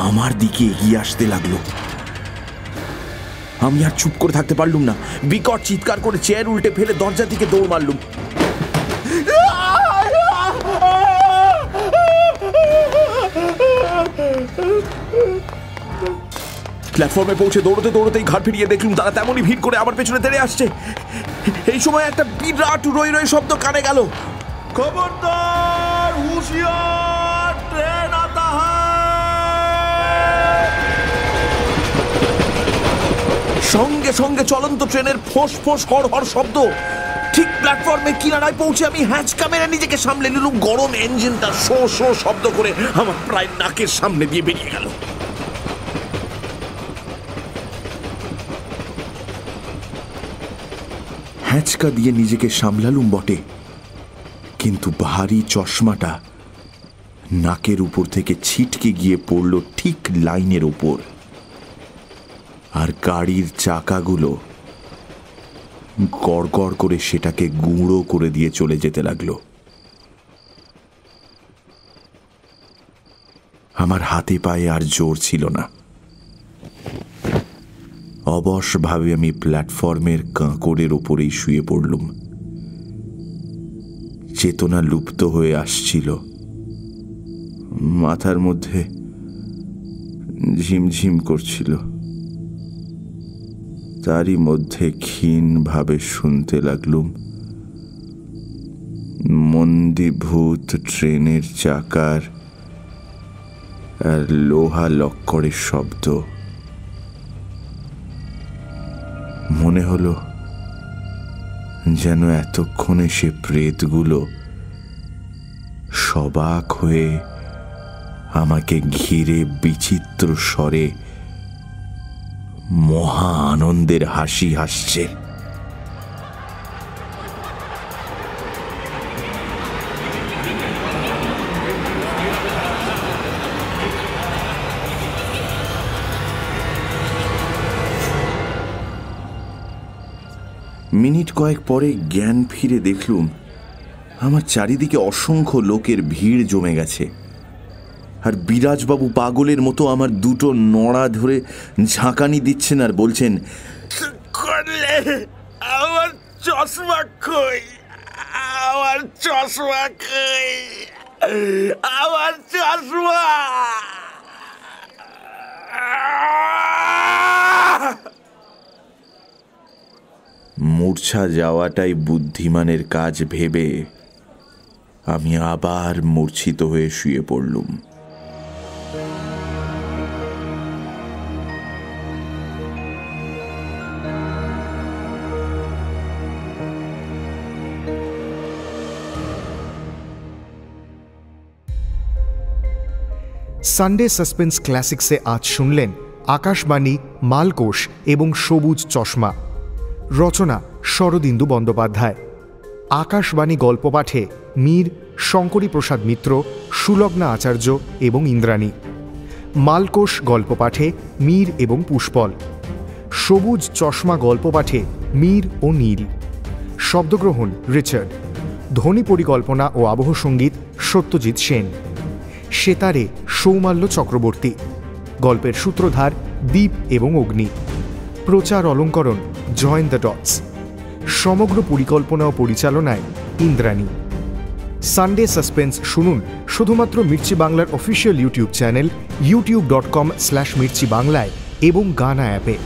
আমার দিকে এগিয়ে আসতে লাগলো। আমি আর চুপ করে থাকতে পারলুম না। বিকট চিৎকার করে চেয়ার উল্টে ফেলে দরজা দিকে দৌড় মারলুম। প্ল্যাটফর্মে পৌঁছে দৌড়তে দৌড়তেই ঘাড় ফিরিয়ে দেখলুম তারা তেমনই ভিড় করে আমার পেছনে তেড়ে আসছে। এই সময় একটা বিরাট রই রই শব্দ কানে গেল। খবরদার, হুঁশিয়ার, ট্রেন আতা হ্যায়। সঙ্গে সঙ্গে চলন্ত ট্রেনের ফোঁস ফোঁস হড় হড় শব্দ। ঠিক প্ল্যাটফর্মে কিনারায় পৌঁছে আমি হ্যাঁচকা মেরে নিজেকে সামলে নিলুম। গরম ইঞ্জিনটা শো শো শব্দ করে আমার প্রায় নাকের সামনে দিয়ে বেরিয়ে গেল। হ্যাঁচকা দিয়ে নিজেকে সামলালুম বটে, কিন্তু ভারী চশমাটা নাকের উপর থেকে ছিটকে গিয়ে পড়ল ঠিক লাইনের উপর, আর গাড়ির চাকাগুলো গড়গড় করে সেটাকে গুঁড়ো করে দিয়ে চলে যেতে লাগলো। আমার হাতে পায়ে আর জোর ছিল না। অবশভাবে আমি প্ল্যাটফর্মের কাঁকড়ের ওপরেই শুয়ে পড়লুম। চেতনা লুপ্ত হয়ে আসছিল। মাথার মধ্যে ঝিমঝিম করছিল। তারই মধ্যে ক্ষীণভাবে শুনতে লাগলুম মন্দীভূত ট্রেনের চাকার আর লোহা লক্করের শব্দ। মনে হলো যেন এতক্ষণে সে প্রেতগুলো সবাক হয়ে আমাকে ঘিরে বিচিত্র স্বরে মহা আনন্দের হাসি হাসছে। মিনিট কয়েক পরে জ্ঞান ফিরে দেখলুম আমার চারিদিকে অসংখ্য লোকের ভিড় জমে গেছে, আর বিরাজবাবু পাগলের মতো আমার দুটো নড়া ধরে ঝাঁকানি দিচ্ছেন আর বলছেন, আমার চশমা কই, আমার চশমা কই, আমার চশমা। মূর্ছা যাওয়াটাই বুদ্ধিমানের কাজ ভেবে আমি আবার মূর্ছিত হয়ে শুয়ে পড়লুম। সানডে সাসপেন্স ক্লাসিক্সে আজ শুনলেন আকাশবাণী, মালকোষ এবং সবুজ চশমা। রচনা শরদিন্দু বন্দ্যোপাধ্যায়। আকাশবাণী গল্প পাঠে মীর, শঙ্করী প্রসাদ মিত্র, সুলগ্না আচার্য এবং ইন্দ্রাণী। মালকোষ গল্প পাঠে মীর এবং পুষ্পল। সবুজ চশমা গল্প পাঠে মীর ও নীল। শব্দগ্রহণ রিচার্ড। ধ্বনি পরিকল্পনা ও আবহ সঙ্গীত সত্যজিৎ সেন। সেতারে সৌমাল্য চক্রবর্তী। গল্পের সূত্রধার দীপ এবং অগ্নি। প্রচার অলঙ্করণ জয়েন দ্য ডটস। সমগ্র পরিকল্পনা ও পরিচালনায় ইন্দ্রাণী। সানডে সাসপেন্স শুনুন শুধুমাত্র মির্চি বাংলার অফিসিয়াল ইউটিউব চ্যানেল youtube.com/mirchi বাংলায় এবং গানা অ্যাপে।